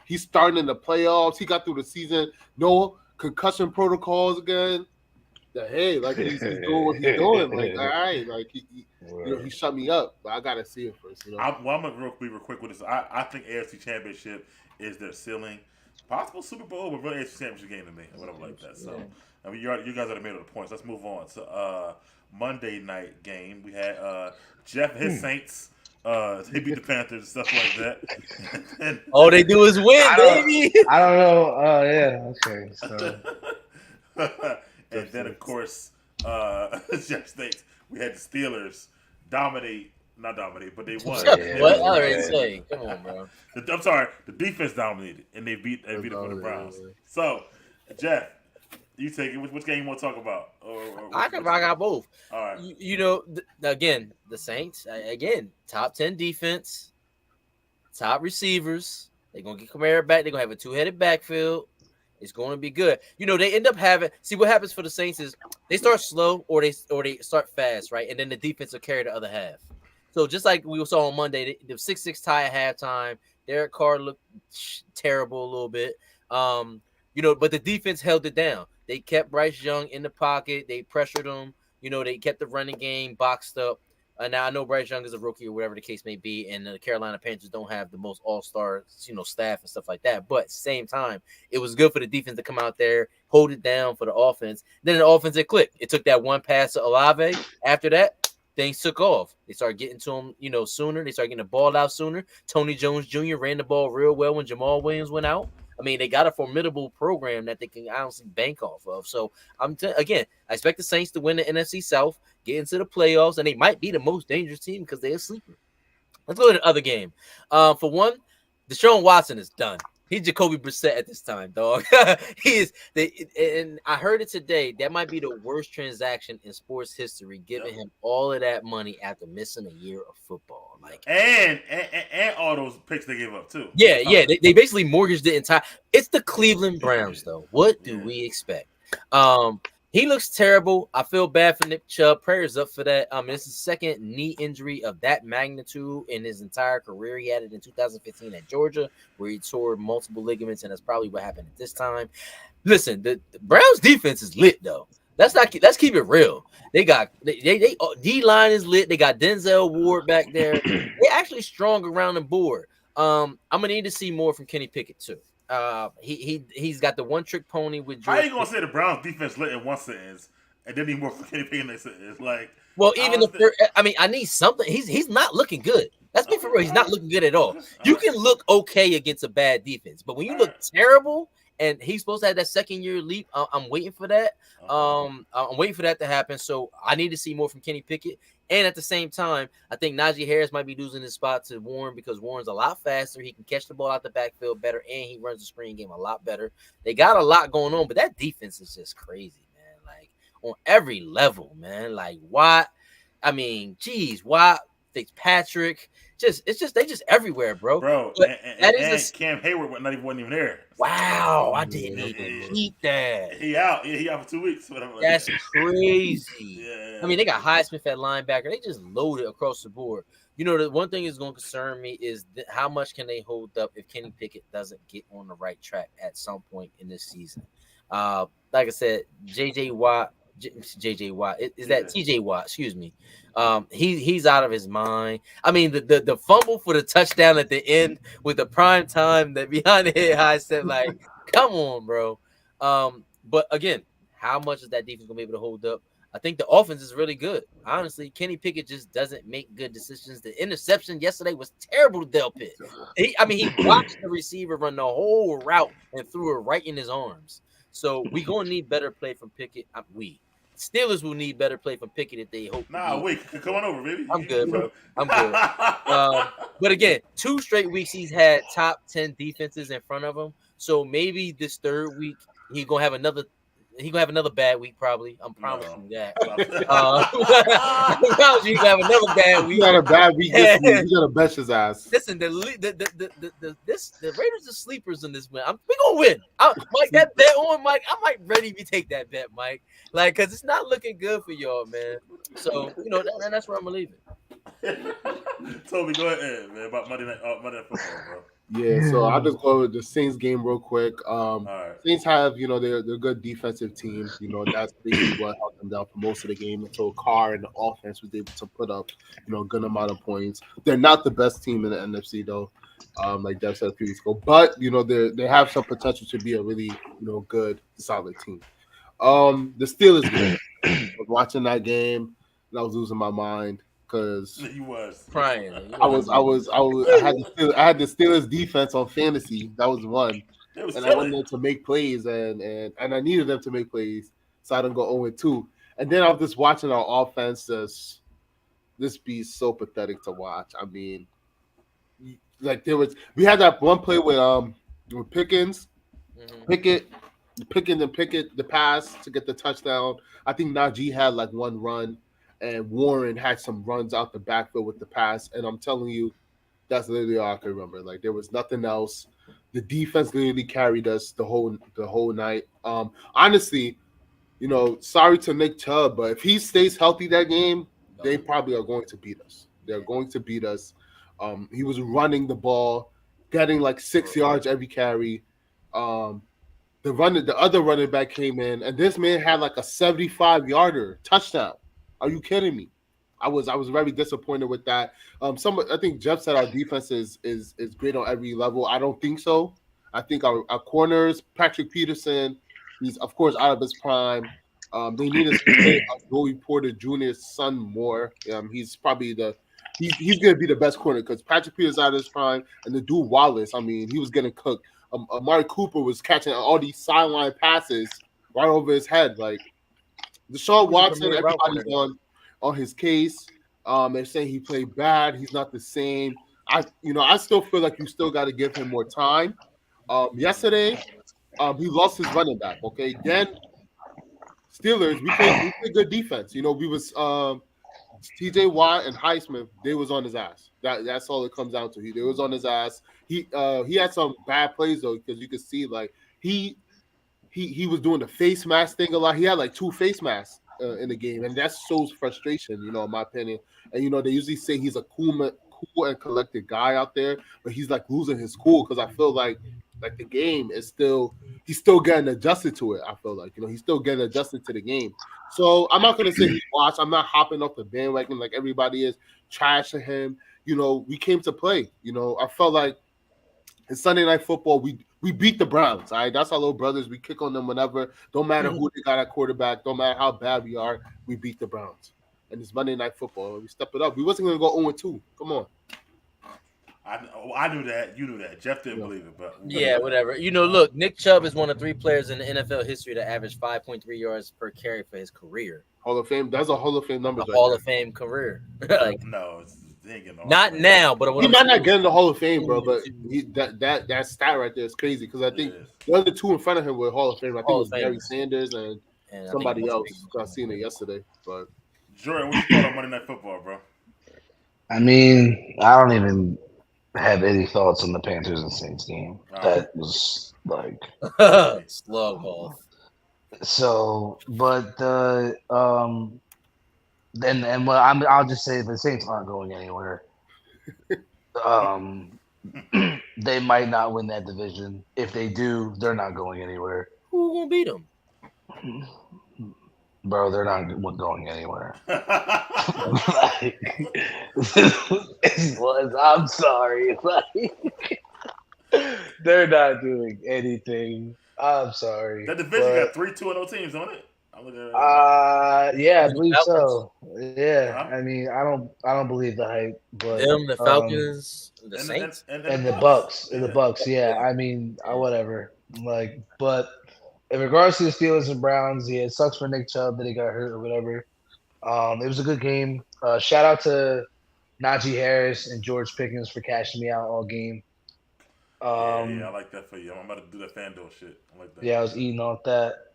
he's starting in the playoffs, he got through the season. No concussion protocols again. That hey, like he's doing what he's doing. Like all right, like he he shut me up, but I gotta see it first. I'm gonna be real quick with this. I think AFC Championship is their ceiling. Possible Super Bowl, but really AFC Championship game to me, or whatever like that. So, I mean, you guys already made all the points. Let's move on to Monday night game. We had Jeff and his Saints. They beat the Panthers and stuff like that. And all they do is win, baby. I don't know. Oh yeah, okay. So. And then of course, Jeff Saints. We had the Steelers not dominate, but they won. What? I already say. Come on, bro. I'm sorry, the defense dominated, and they beat up on the Browns. So, Jeff, you take it. Which game you want to talk about? I got both. All right. Again, the Saints, top 10 defense, top receivers. They're going to get Kamara back. They're going to have a two-headed backfield. It's going to be good. They end up having – see, what happens for the Saints is they start slow or they start fast, right? And then the defense will carry the other half. So just like we saw on Monday, the 6-6 tie at halftime. Derek Carr looked terrible a little bit. But the defense held it down. They kept Bryce Young in the pocket. They pressured him. They kept the running game boxed up. Now I know Bryce Young is a rookie or whatever the case may be, and the Carolina Panthers don't have the most all-star, staff and stuff like that. But at the same time, it was good for the defense to come out there, hold it down for the offense. Then the offense, it clicked. It took that one pass to Olave. After that, things took off. They started getting to him, sooner. They started getting the ball out sooner. Tony Jones Jr. ran the ball real well when Jamal Williams went out. I mean, they got a formidable program that they can honestly bank off of. So, I expect the Saints to win the NFC South, get into the playoffs, and they might be the most dangerous team because they're a sleeper. Let's go to the other game. For one, Deshaun Watson is done. He's Jacoby Brissett at this time, dog. And I heard it today. That might be the worst transaction in sports history, giving him all of that money after missing a year of football. And all those picks they gave up too. Yeah. They basically mortgaged the entire. It's the Cleveland Browns, though. What do we expect? He looks terrible. I feel bad for Nick Chubb. Prayers up for that. This is the second knee injury of that magnitude in his entire career. He had it in 2015 at Georgia, where he tore multiple ligaments, and that's probably what happened at this time. Listen, the Browns defense is lit, though. Let's keep it real. They got D-line is lit. They got Denzel Ward back there. They're actually strong around the board. I'm gonna need to see more from Kenny Pickett too. He's got the one trick pony with George. How you gonna say the Browns defense lit in one sentence and then need more for Kenny Pickett in next sentence? I need something. He's not looking good. Let's be for real. He's not looking good at all. You can look okay against a bad defense, but when you look terrible, and he's supposed to have that second year leap, I'm waiting for that. I'm waiting for that to happen. So I need to see more from Kenny Pickett. And at the same time, I think Najee Harris might be losing his spot to Warren because Warren's a lot faster. He can catch the ball out the backfield better, and he runs the screen game a lot better. They got a lot going on, but that defense is just crazy, man. Like, on every level, man. Like, Watt, Watt, Fitzpatrick. They just everywhere, bro. Cam Hayward wasn't even there. Wow, I didn't even keep that. He out for 2 weeks. That's crazy. Yeah. They got Highsmith at linebacker. They just loaded across the board. The one thing that's going to concern me is how much can they hold up if Kenny Pickett doesn't get on the right track at some point in this season. Like I said, TJ Watt, excuse me. He's out of his mind. The fumble for the touchdown at the end with the prime time that behind the head high step, like, come on, bro. But again, how much is that defense gonna be able to hold up? I think the offense is really good. Honestly, Kenny Pickett just doesn't make good decisions. The interception yesterday was terrible to Del Pitt. He watched the receiver run the whole route and threw it right in his arms. So we're gonna need better play from Pickett. Steelers will need better play from Pickett if they hope. Come on over, baby. I'm good, bro. I'm good. But again, 2 straight weeks he's had top 10 defenses in front of him. So maybe this third week he's gonna have another bad week. Probably, I'm promising you that. I promise you, he's gonna have another bad week. You got a bad week this week. You gotta bet his ass. Listen, the Raiders are sleepers in this win. We gonna win. Mike, that bet on Mike. I might ready to take that bet, Mike. Like, cause it's not looking good for y'all, man. So that's where I'm gonna leave it. Toby, go ahead, man. About Monday Night Football, bro. Yeah, so I'll just go with the Saints game real quick. All right. Saints have, they're a good defensive team. That's basically what helped them down for most of the game until Carr and the offense was able to put up, a good amount of points. They're not the best team in the NFC though, like Dev said a few weeks ago. But they have some potential to be a really, good, solid team. The Steelers game. I was watching that game and I was losing my mind because You was. Crying. I had the Steelers defense on fantasy. That was one. They was And I wanted killing. them to make plays and I needed them to make plays so I didn't go 0-2. And then I was just watching our offense this be so pathetic to watch. I mean, like we had that one play with Pickens, Pickett the pass to get the touchdown. I think Najee had like one run, and Warren had some runs out the backfield with the pass. And I'm telling you, that's literally all I can remember. Like there was nothing else. The defense literally carried us the whole night. Honestly, sorry to Nick Chubb, but if he stays healthy that game, they probably are going to beat us. They're going to beat us. He was running the ball, getting like 6 yards every carry. The other running back came in, and this man had like a 75-yarder touchdown. Are you kidding me? I was very disappointed with that. I think Jeff said our defense is great on every level. I don't think so. I think our corners, Patrick Peterson, he's of course out of his prime. They need to play Joey Porter Jr.'s son more. He's probably he's going to be the best corner because Patrick Peterson's out of his prime, and the dude Wallace. I mean, he was getting cooked. Amari Cooper was catching all these sideline passes right over his head. Like Deshaun Watson, everybody's on his case. They're saying he played bad. He's not the same. I still feel like you still got to give him more time. Yesterday, he lost his running back. Okay, then Steelers, we played good defense. We was T.J. Watt and Highsmith. They was on his ass. That's all it comes down to. They was on his ass. He had some bad plays though because you could see like he was doing the face mask thing a lot. He had like 2 face masks in the game, and that shows frustration, in my opinion. And they usually say he's a cool and collected guy out there, but he's like losing his cool because I feel like the game is he's still getting adjusted to it. I feel like he's still getting adjusted to the game. So I'm not gonna say he's watched. I'm not hopping off the bandwagon like everybody is trashing him. We came to play. I felt like in Sunday Night Football, we beat the Browns. All right, that's our little brothers. We kick on them whenever. Don't matter who they got at quarterback. Don't matter how bad we are. We beat the Browns. And it's Monday Night Football. We step it up. We wasn't gonna go 0-2. Come on. I knew that. You knew that. Jeff didn't believe it, but yeah, whatever. Look, Nick Chubb is one of 3 players in the NFL history to average 5.3 yards per carry for his career. Hall of Fame. That's a Hall of Fame number. Hall of Fame career. Like, no, not now, but he might not get in the Hall of Fame, bro. But that stat right there is crazy because I think the other 2 in front of him were Hall of Fame. I think it was Barry Sanders and somebody else. I seen it yesterday. But Jordan, what you thought on Monday Night Football, bro? I mean, I don't even have any thoughts on the Panthers and Saints game. That was like slug ball. So, but I'll just say the Saints aren't going anywhere. They might not win that division. If they do, they're not going anywhere. Who gonna beat them? Bro, they're not going anywhere. I'm sorry. They're not doing anything. I'm sorry. That division got 3 2-0 teams on it. Yeah, I believe so. Yeah, I mean, I don't believe the hype, but the Falcons, the Saints, and the Bucks, and the Bucks. Yeah, I mean, whatever. Like, but in regards to the Steelers and Browns, yeah, it sucks for Nick Chubb that he got hurt or whatever. It was a good game. Shout out to Najee Harris and George Pickens for cashing me out all game. Yeah, I like that for you. I'm about to do that FanDuel shit. I like that. Yeah, I was eating off that.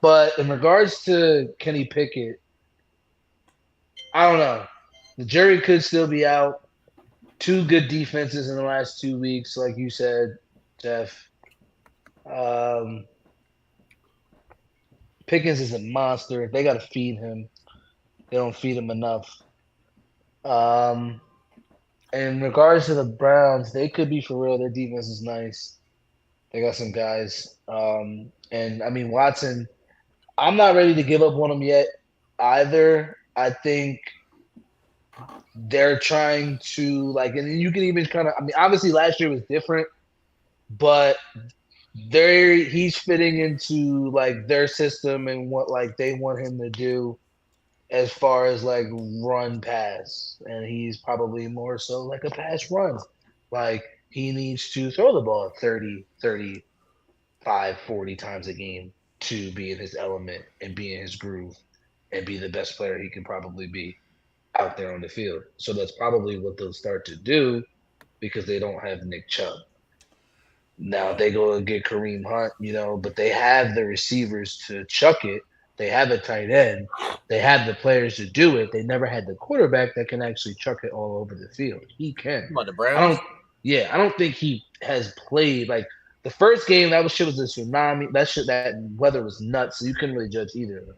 But in regards to Kenny Pickett, I don't know. The jury could still be out. 2 good defenses in the last 2 weeks, like you said, Jeff. Pickens is a monster. They got to feed him. They don't feed him enough. How In regards to the Browns, they could be for real. Their defense is nice. They got some guys. And I mean Watson, I'm not ready to give up on him yet either. I think they're trying to and you can even kind of. I mean, obviously last year was different, but he's fitting into their system and what they want him to do as far as run pass, and he's probably more so like a pass run. He needs to throw the ball 30, 35, 40 times a game to be in his element and be in his groove and be the best player he can probably be out there on the field. So that's probably what they'll start to do because they don't have Nick Chubb. Now they go and get Kareem Hunt, but they have the receivers to chuck it. They have a tight end. They have the players to do it. They never had the quarterback that can actually chuck it all over the field. He can. About the Browns? I don't think he has played the first game. That was a tsunami. That weather was nuts. So you couldn't really judge either of them.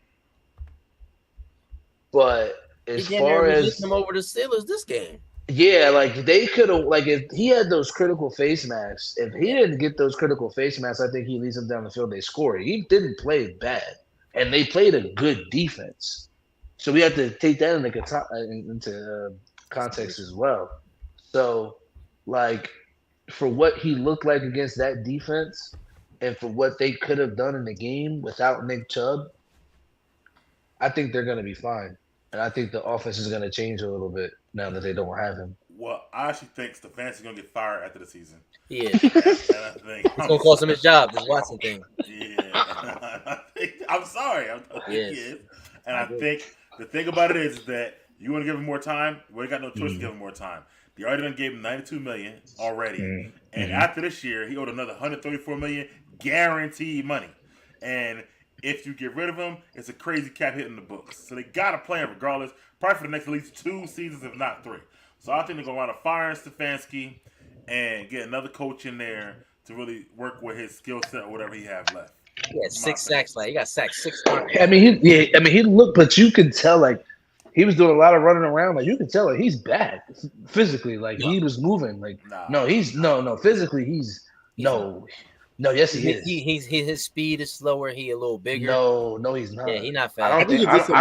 But as far as them over the Steelers this game. Yeah, they could have if he had those critical face masks, if he didn't get those critical face masks, I think he leads them down the field, they score. He didn't play bad. And they played a good defense. So we have to take that into context as well. So for what he looked like against that defense and for what they could have done in the game without Nick Chubb, I think they're gonna be fine. And I think the offense is going to change a little bit now that they don't have him. Well, I actually think Stefanski's going to get fired after the season. Yeah. And I think it's going to cost him his job, this Watson thing. Yeah. I'm sorry. Yes. And I think the thing about it is that you want to give him more time. We ain't got no choice to give him more time. The already done gave him $92 million already. And after this year, he owed another $134 million guaranteed money. And if you get rid of him, it's a crazy cap hit in the books. So they got to play him regardless, probably for the next at least 2 seasons, if not 3. So I think they're going to want to fire Stefanski and get another coach in there to really work with his skill set or whatever he has left. He had 6 sacks. He got sacked 6 times. He looked, but you could tell he was doing a lot of running around. You can tell he's bad physically. He was moving. Physically he's no. No, yes, he is. His speed is slower. He a little bigger. No, he's not. Yeah, he's not fast. I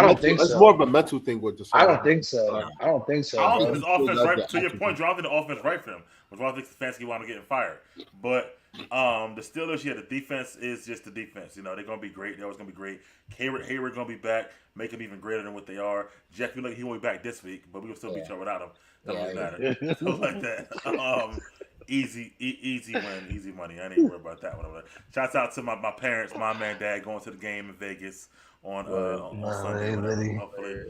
don't think so. It's more of a mental thing with this. I don't think so. I don't think so. I don't think his offense right. To your point, John, I think the offense right for him. Which I think Stefanski wanted to get fired. But the Steelers, the defense is just the defense. They're going to be great. They're always going to be great. Hayward going to be back, make them even greater than what they are. Jeff, he won't be back this week, but we will still beat you without him. Doesn't really matter. Stuff like that. Easy win, easy money. I ain't even worried about that one. Shouts out to my parents, mom and dad going to the game in Vegas on Sunday. Hopefully,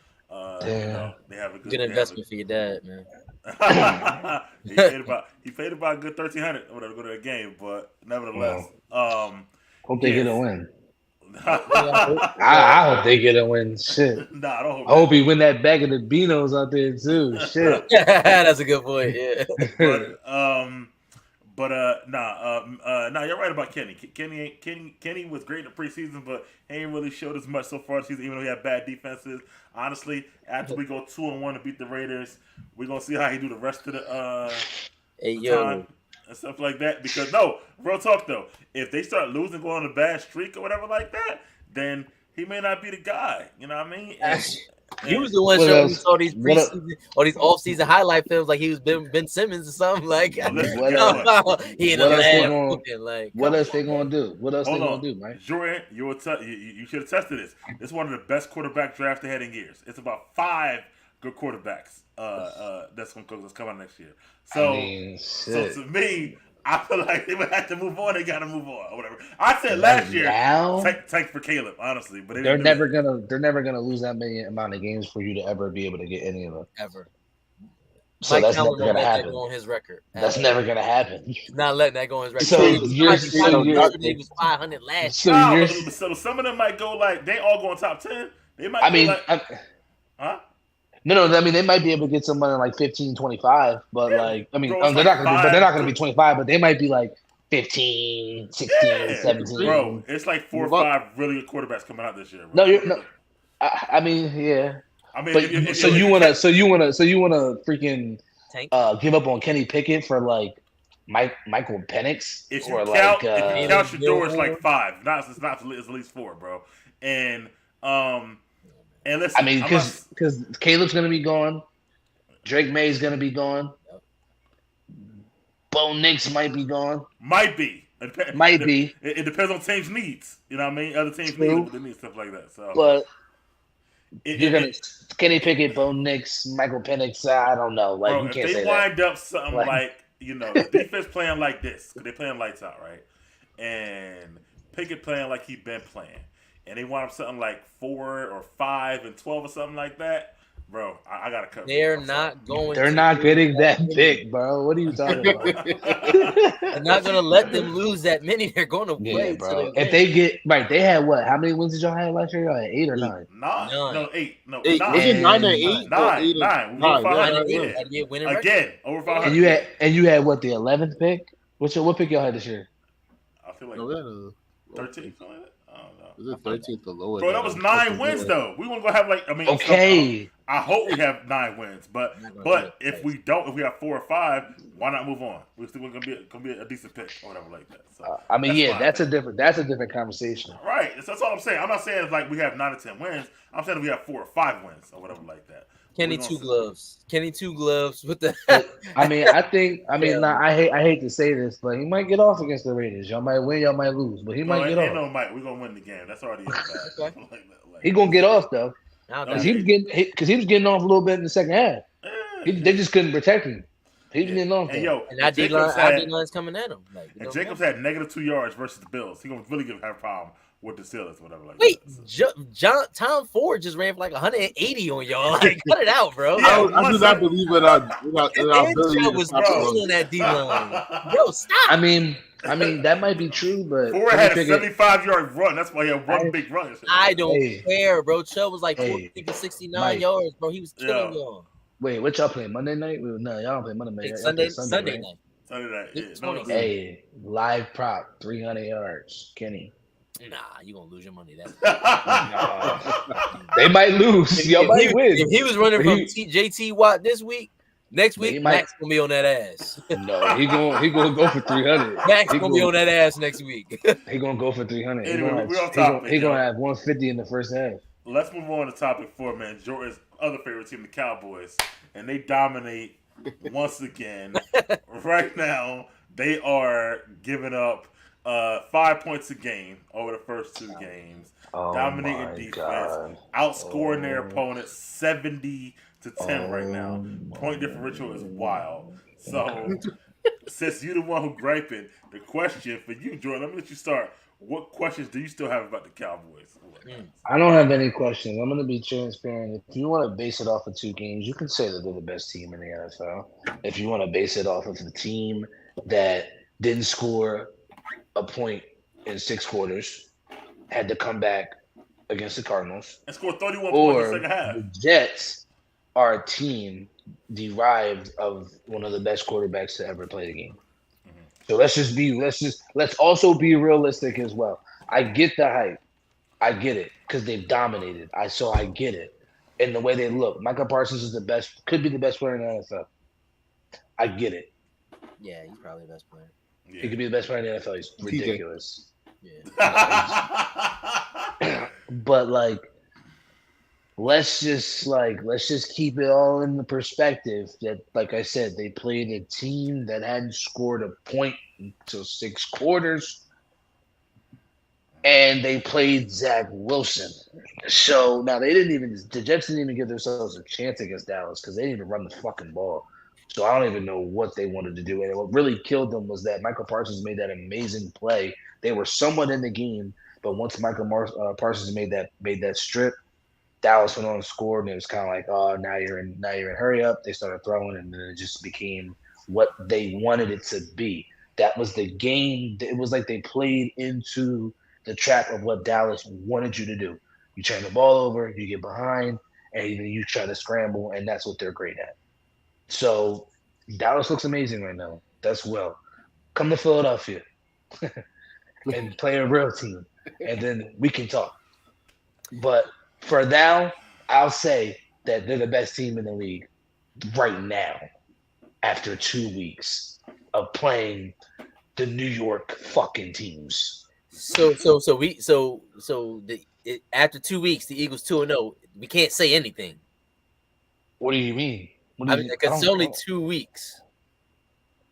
they have a good investment for your dad, man. he paid about a good $1,300 or whatever to go to the game, but nevertheless, hope they get a win. I hope they get a win. Shit. Nah, I don't hope he win that bag of the Beanos out there too. Shit. That's a good point. Yeah. You're right about Kenny. Kenny was great in the preseason, but he ain't really showed as much so far this season, even though he had bad defenses. Honestly, after we go 2-1 to beat the Raiders, we're gonna see how he do the rest of the time and stuff like that. Because real talk though, if they start losing, going on a bad streak or whatever like that, then he may not be the guy. You know what I mean? He was the one showing me all these preseason or these off-season highlight films like he was Ben Simmons or something. He in the lab. What else they gonna do? What else they gonna do, man? Jordan, you should have tested this. This is one of the best quarterback drafts they had in years. It's about 5 good quarterbacks that's coming out next year. So to me, I feel like they would have to move on. They got to move on or whatever. I said last year, tank for Caleb, honestly, but they're never gonna lose that many amount of games for you to ever be able to get any of them ever. So that's never gonna happen. On his record, that's never gonna happen. Not letting that go on his record. So he was 500 last year. So some of them might go they all go in top 10. They might. Huh? No. I mean, they might be able to get someone in 15, 25, but they're not gonna be 25, but they might be 15, 16, 17. Bro, it's 4 or 5 really good quarterbacks coming out this year. Bro. I mean, yeah. I mean, but, so you wanna freaking Tank. give up on Kenny Pickett for like Michael Penix If you or count, like if you count Shador, it's like Gilmore. 5. Not it's not it's at least 4, bro. And listen, I mean, I'm not, because Caleb's gonna be gone, Drake May's gonna be gone, Bo Nix might be gone, might be. might be, It depends on teams' needs. You know what I mean? Other teams True. need stuff like that. So, but it, you're it- gonna Kenny Pickett, Bo Nix, Michael Penix. I don't know. Like bro, you if can't they say wind up something Like- like the defense playing like this, because they playing lights out, right? And Pickett playing like he been playing, and they wind up something like 4 or 5 and 12 or something like that, bro. I gotta cut. They're I'm not going. They're to not lose getting that many. big, bro. What are you talking about? They're not going to let them lose that many. They're going to Yeah, play. bro. Till If they get right, they had what? How many wins did y'all have last year? Y'all had 8 or 9? 9, Nine. no 8, no 8. 9. Was it 9 or And 8? 9, 8 9. We nine, were 500 yeah, again. Gotta get winning record. Again, over 500. And you had what, the 11th pick? What pick y'all had this year? I feel like No, we had a- 13. Something like that? I don't know. Was it 13th or lower? Bro, that was 9 wins though. We want to go have like Okay. I hope we have 9 wins, but if we don't, if we have 4 or 5, why not move on? We're still gonna be a decent pick or whatever like that. So I mean, that's fine. that's a different conversation. right. That's all I'm saying. I'm not saying it's like we have 9 or 10 wins. I'm saying we have 4 or 5 wins or whatever like that. Kenny We're Two gonna- Gloves. Kenny Two Gloves with the. I mean, Yeah. nah, I hate to say this, but he might get off against the Raiders. Y'all might win, y'all might lose, but he No, might get ain't off. no Mike. We're gonna win the game. That's already in the bag. Okay. He gonna get off though, Now No, because that- he was getting off a little bit in the second half. They just couldn't protect him. He was getting off. And though. yo, and our Jacobs D-line, had, line's coming at him. Like, you and know, Jacobs had negative 2 yards versus the Bills. He gonna really have a problem with the Steelers, whatever like Wait, that. Tom Ford just ran for like 180 on y'all. Like, cut it out, bro. Yeah, I do not believe in our And ability Joe to was stop the run. killing that D-line. Bro, stop. I mean, that might be true, but Ford Kenny had a Pickett- 75-yard run. That's why he had one big run. I don't Hey. care, bro. Chubb was like Hey. 40 for 69 Mike. yards, bro. He was killing Yeah. y'all. Wait, what y'all playing Monday night? No, y'all don't play Monday night. It's Y'all play Sunday right? night. Sunday night. It's Yeah, no, 20. Hey, live prop, 300 yards, Kenny. Nah, you gonna lose your money. That They might lose. Y'all might win. if he was running But from he- JT Watt this week, next But he week might- Max gonna be on that ass. No, he gonna go for 300. Max He gonna be on that ass next week. He gonna go for 300. Anyway, we're on topic, He yo. gonna have 150 in the first half. Let's move on to topic 4, man. Jordan's other favorite team, the Cowboys, and they dominate once again. Right now, they are giving up 5 points a game over the first 2 games, dominating my defense, God. outscoring their opponent 70-10 right now. Point differential is wild. So, since you're the one who griping, the question for you, Jordan, let me let you start. What questions do you still have about the Cowboys? I don't have any questions. I'm gonna be transparent. If you want to base it off of 2 games, you can say that they're the best team in the NFL. If you want to base it off of the team that didn't score a point in 6 quarters, had to come back against the Cardinals, And scored 31 points in or the second half. the Jets are a team derived of one of the best quarterbacks to ever play the game. So let's also be realistic as well. I get the hype. I get it because they've dominated. I get it. And the way they look. Michael Parsons is could be the best player in the NFL. I get it. Yeah, he's probably the best player. He could be the best player in the NFL. He's ridiculous. Yeah. But let's just keep it all in the perspective that, like I said, they played a team that hadn't scored a point until 6 quarters, and they played Zach Wilson. So now the Jets didn't even give themselves a chance against Dallas because they didn't even run the fucking ball. So I don't even know what they wanted to do. And what really killed them was that Michael Parsons made that amazing play. They were somewhat in the game, but once Parsons made that strip, Dallas went on and scored, and it was kind of like, oh, now you're in hurry up. They started throwing, and then it just became what they wanted it to be. That was the game. It was like they played into the trap of what Dallas wanted you to do. You turn the ball over, you get behind, and then you try to scramble, and that's what they're great at. So Dallas looks amazing right now. That's well. Come to Philadelphia and play a real team, and then we can talk. But for now, I'll say that they're the best team in the league right now. after 2 weeks of playing the New York fucking teams. After 2 weeks, the Eagles 2-0. We can't say anything. What do you mean? Because it's only 2 weeks.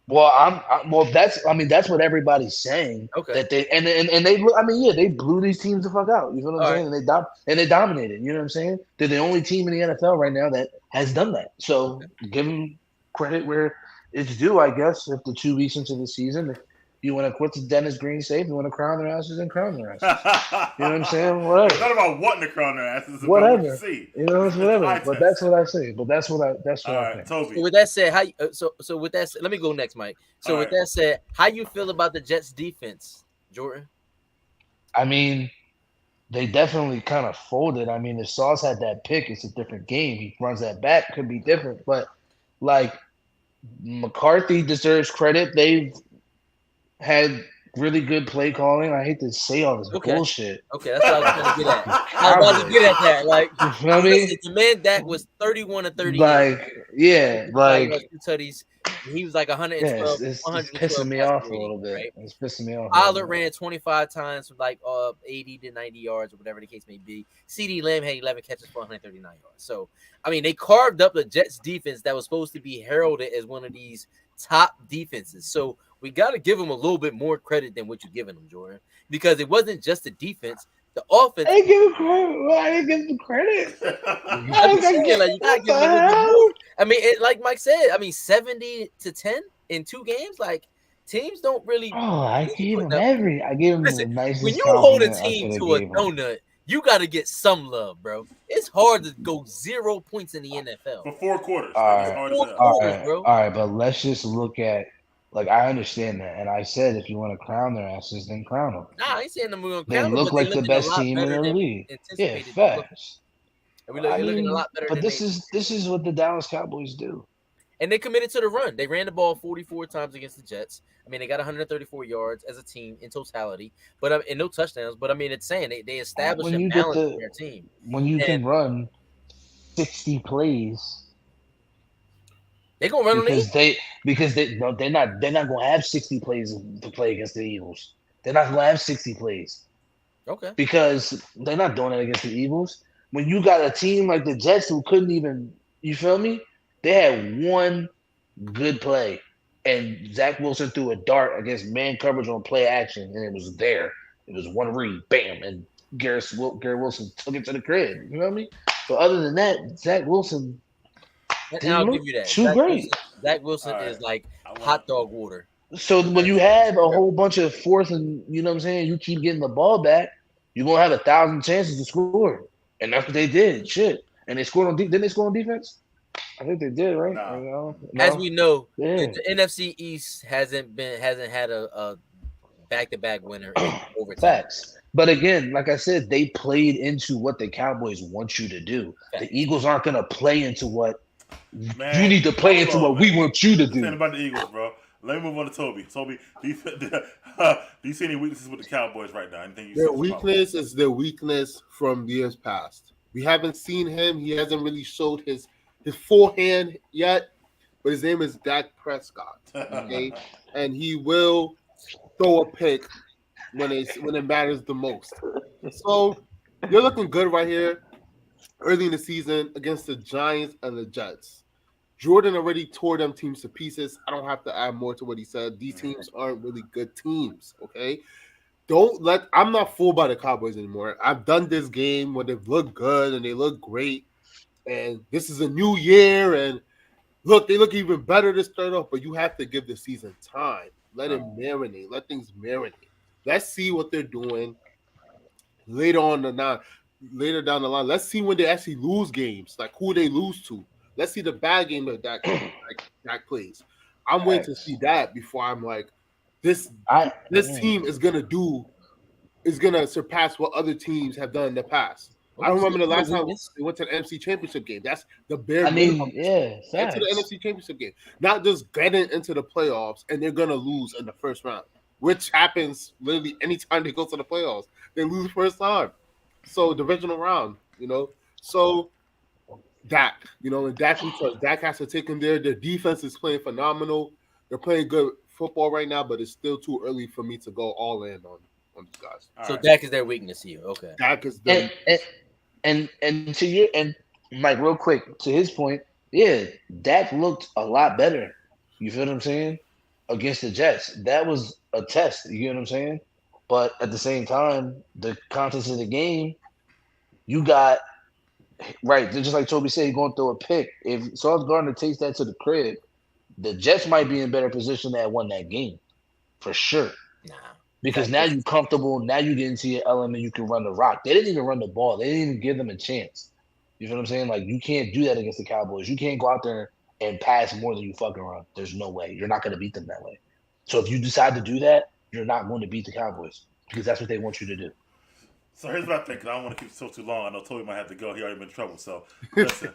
Well, that's what everybody's saying. Okay. That they and they blew these teams the fuck out. You know what I'm saying? And they dominated. You know what I'm saying? They're the only team in the NFL right now that has done that. So give them credit where it's due, I guess. If the 2 weeks into the season, if you want to quit the Dennis Green safe, you want to crown their asses, then crown their asses. You know what I'm saying? Whatever. It's not about wanting to crown their asses. It's Whatever. about what you see. You know, it's whatever. It's But that's what I say. But that's what I All right, think. Toby. So with that said, with that said, let me go next, Mike. So with that said, how you feel about the Jets defense, Jordan? I mean, they definitely kind of folded. I mean, if Sauce had that pick, it's a different game. He runs that back, could be different. But like McCarthy deserves credit. They've had really good play calling. I hate to say all this bullshit. Okay, that's what I was trying to get at. I was about to get at that. Like, you feel me? The man Dak was 31-30. Like, yeah, like two tutties. He was like 112. it's pissing me off a little bit. Right? It's pissing me off. Pollard ran 25 times for like 80 to 90 yards or whatever the case may be. CeeDee Lamb had 11 catches for 139 yards. So, I mean, they carved up the Jets defense that was supposed to be heralded as one of these top defenses. So we got to give them a little bit more credit than what you're giving them, Jordan, because it wasn't just the defense. The offense. I give him credit. I didn't give him credit. I mean, like Mike said, I mean, 70-10 in 2 games. Like, teams don't really. Oh, I gave him the nicest. When you hold a team to a donut, you got to get some love, bro. It's hard to go 0 points in the NFL for 4 quarters. All right, but let's just look at. Like, I understand that, and I said if you want to crown their asses, then crown them. Nah, I ain't saying them. They look like the best team in the league. Yeah, facts. And we looking a lot better. But this is what the Dallas Cowboys do. And they committed to the run. They ran the ball 44 times against the Jets. I mean, they got 134 yards as a team in totality, but and no touchdowns. But I mean, it's saying they established a balance in their team. When you can run 60 plays. They're gonna run because they're not gonna have 60 plays to play against the Eagles. They're not gonna have 60 plays. Okay. Because they're not doing it against the Eagles. When you got a team like the Jets who couldn't even, you feel me? They had one good play, and Zach Wilson threw a dart against man coverage on play action, and it was there. It was one read, bam, and Garrett Wilson took it to the crib. You know what I mean? So other than that, Zach Wilson. And I'll give you that. Zach Wilson is like hot dog water. So when you have a whole bunch of fourth and you know what I'm saying, you keep getting the ball back, you're gonna have 1,000 chances to score, and that's what they did. Shit, and they scored on. Didn't they score on defense? I think they did, right? No. As we know, the NFC East hasn't had a back-to-back winner in overtime. Facts. But again, like I said, they played into what the Cowboys want you to do. Facts. The Eagles aren't gonna play into what. Man, you need to play into what we want you to do. About the Eagles, bro. Let me move on to Toby. Toby, do you see any weaknesses with the Cowboys right now? Their weakness is their weakness from years past. We haven't seen him. He hasn't really showed his forehand yet, but his name is Dak Prescott. Okay, and he will throw a pick when it matters the most. So you're looking good right here. Early in the season against the Giants and the Jets. Jordan already tore them teams to pieces. I don't have to add more to what he said. These teams aren't really good teams, okay? I'm not fooled by the Cowboys anymore. I've done this game when they've looked good and they look great. And this is a new year. And look, they look even better to start off, but you have to give the season time. Let it marinate. Let things marinate. Let's see what they're doing later down the line. Let's see when they actually lose games, like who they lose to. Let's see the bad game that Dak plays. I'm waiting to see that before I'm like, this team is gonna surpass what other teams have done in the past. I don't remember the last time they went to the NFC Championship game. That's the bare minimum. Get to the NFC Championship game, not just getting into the playoffs and they're gonna lose in the first round, which happens literally anytime they go to the playoffs. They lose the first time. So divisional round, you know. So Dak. And Dak we trust. Dak has to take him there. Their defense is playing phenomenal. They're playing good football right now, but it's still too early for me to go all in on these guys. So Dak is their weakness here. Okay. Dak is the and to your and Mike, real quick, to his point, yeah, Dak looked a lot better. You feel what I'm saying? Against the Jets. That was a test. You get what I'm saying? But at the same time, the context of the game, you got right, just like Toby said, he's going to throw a pick. If Sauce Gardner takes that to the crib, the Jets might be in better position to have won that game. For sure. Nah. Because now you're comfortable. Now you get into your element. You can run the rock. They didn't even run the ball. They didn't even give them a chance. You feel what I'm saying? Like, you can't do that against the Cowboys. You can't go out there and pass more than you fucking run. There's no way. You're not going to beat them that way. So if you decide to do that, you're not going to beat the Cowboys because that's what they want you to do. So here's what I think. I don't want to keep it too long. I know Toby might have to go. He already been in trouble. So listen.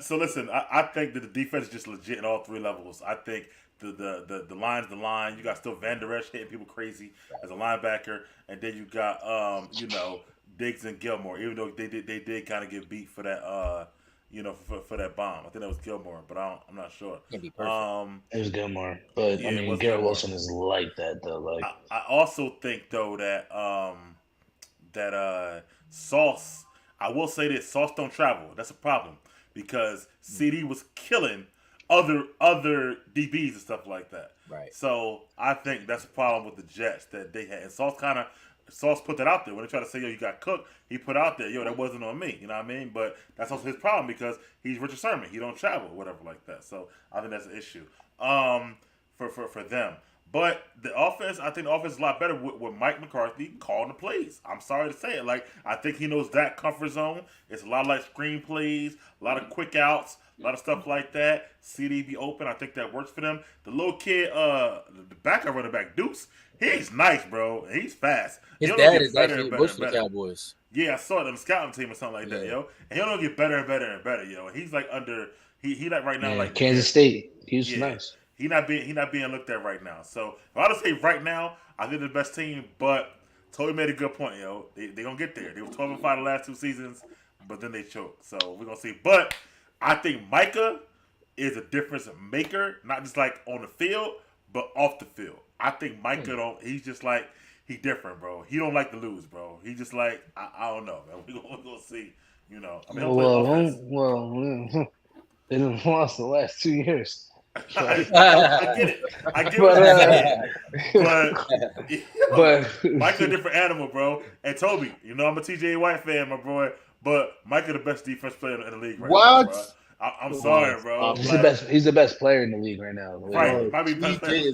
So listen. I think that the defense is just legit in all three levels. I think the line's the line. You got still Van Der Esch hitting people crazy as a linebacker, and then you got Diggs and Gilmore. Even though they did kind of get beat for that for that bomb. I think that was Gilmore, but I'm not sure. Can't be perfect. It was Gilmore, but Yeah, I mean, Garrett Wilson is like that though. Like, I also think though that Sauce. I will say this: Sauce don't travel. That's a problem because CD was killing other DBs and stuff like that. Right. So I think that's a problem with the Jets that they had. And Sauce put that out there. When they try to say, yo, you got cooked, he put out there, yo, that wasn't on me. You know what I mean? But that's also his problem because he's Richard Sherman. He don't travel, whatever like that. So I think that's an issue for them. But the offense, I think the offense is a lot better with Mike McCarthy calling the plays. I'm sorry to say it. Like, I think he knows that comfort zone. It's a lot of like screen plays, a lot of quick outs, a lot of stuff like that. CD be open. I think that works for them. The little kid, the backup running back, Deuce, he's nice, bro. He's fast. His dad is actually Bush for the Cowboys. Yeah, I saw it on the scouting team or something like that, yo. And he'll get better and better and better, yo. And he's like under he like right now like Kansas State. He was nice. He not being looked at right now. So if I would say right now, I think they're the best team, but Toby made a good point, yo. They gonna get there. They were 12-5 the last two seasons, but then they choked. So we're gonna see. But I think Micah is a difference maker, not just like on the field, but off the field. I think Micah he's just like he different, bro. He don't like to lose, bro. He just like I don't know, man. We're gonna see. You know. I mean, they done lost the last 2 years. I get it. I get what you're saying. But Mike's a different animal, bro. And Toby, I'm a TJ White fan, my boy. But Mike's the best defense player in the league right now, bro. I'm sorry, bro. He's the best player in the league right now. Right. Probably best player.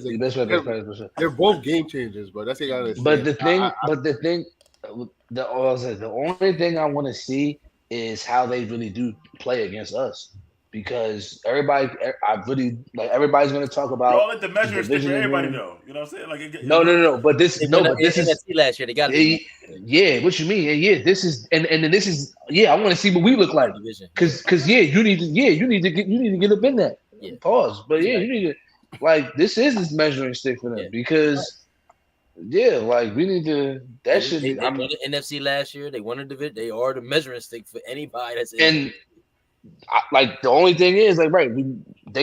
They're both game changers, but that's what you gotta say. But the only thing I want to see is how they really do play against us. Because everybody's going to talk about. Y'all let the measure stick for everybody know. You know what I'm saying? Like, no. But this is last year. They got yeah. What you mean? Yeah, this is and then this is I want to see what we look like. Because you need to get up in that. Yeah. Pause. But you need to this is this measuring stick for them because. Yeah, like we need to. That should be. They won the NFC last year. They won the division. They are the measuring stick for anybody that's in. And like the only thing is they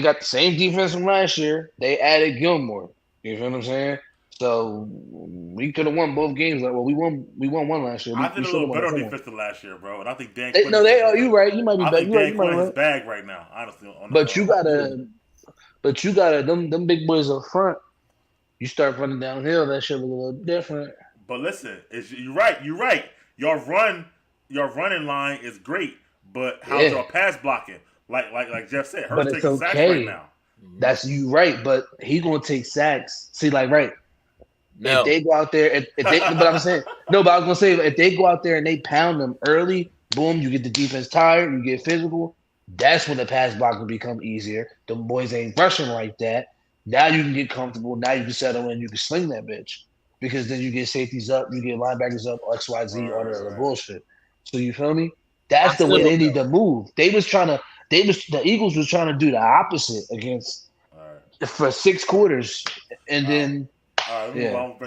got the same defense from last year. They added Gilmore. You feel what I'm saying? So we could have won both games. Like, we won one last year. I think a little better on defense than last year, bro. And I think Dan. You right. You might be better. Dan Quinn in his bag right now, honestly. But you gotta them big boys up front. You start running downhill, that shit look a little different. But listen, you're right. Your running line is great, but how's your pass blocking? Like Jeff said, Hurts taking sacks right now. That's you right, but he gonna take sacks. See, right. No. If they go out there, but I'm saying no. But I was gonna say if they go out there and they pound them early, boom, you get the defense tired, you get physical. That's when the pass blocking become easier. The boys ain't rushing like that. Now you can get comfortable. Now you can settle in. You can sling that bitch because then you get safeties up, you get linebackers up, XYZ, all the other bullshit. So you feel me? That's the way they need to move. The Eagles was trying to do the opposite against for 6 quarters, and then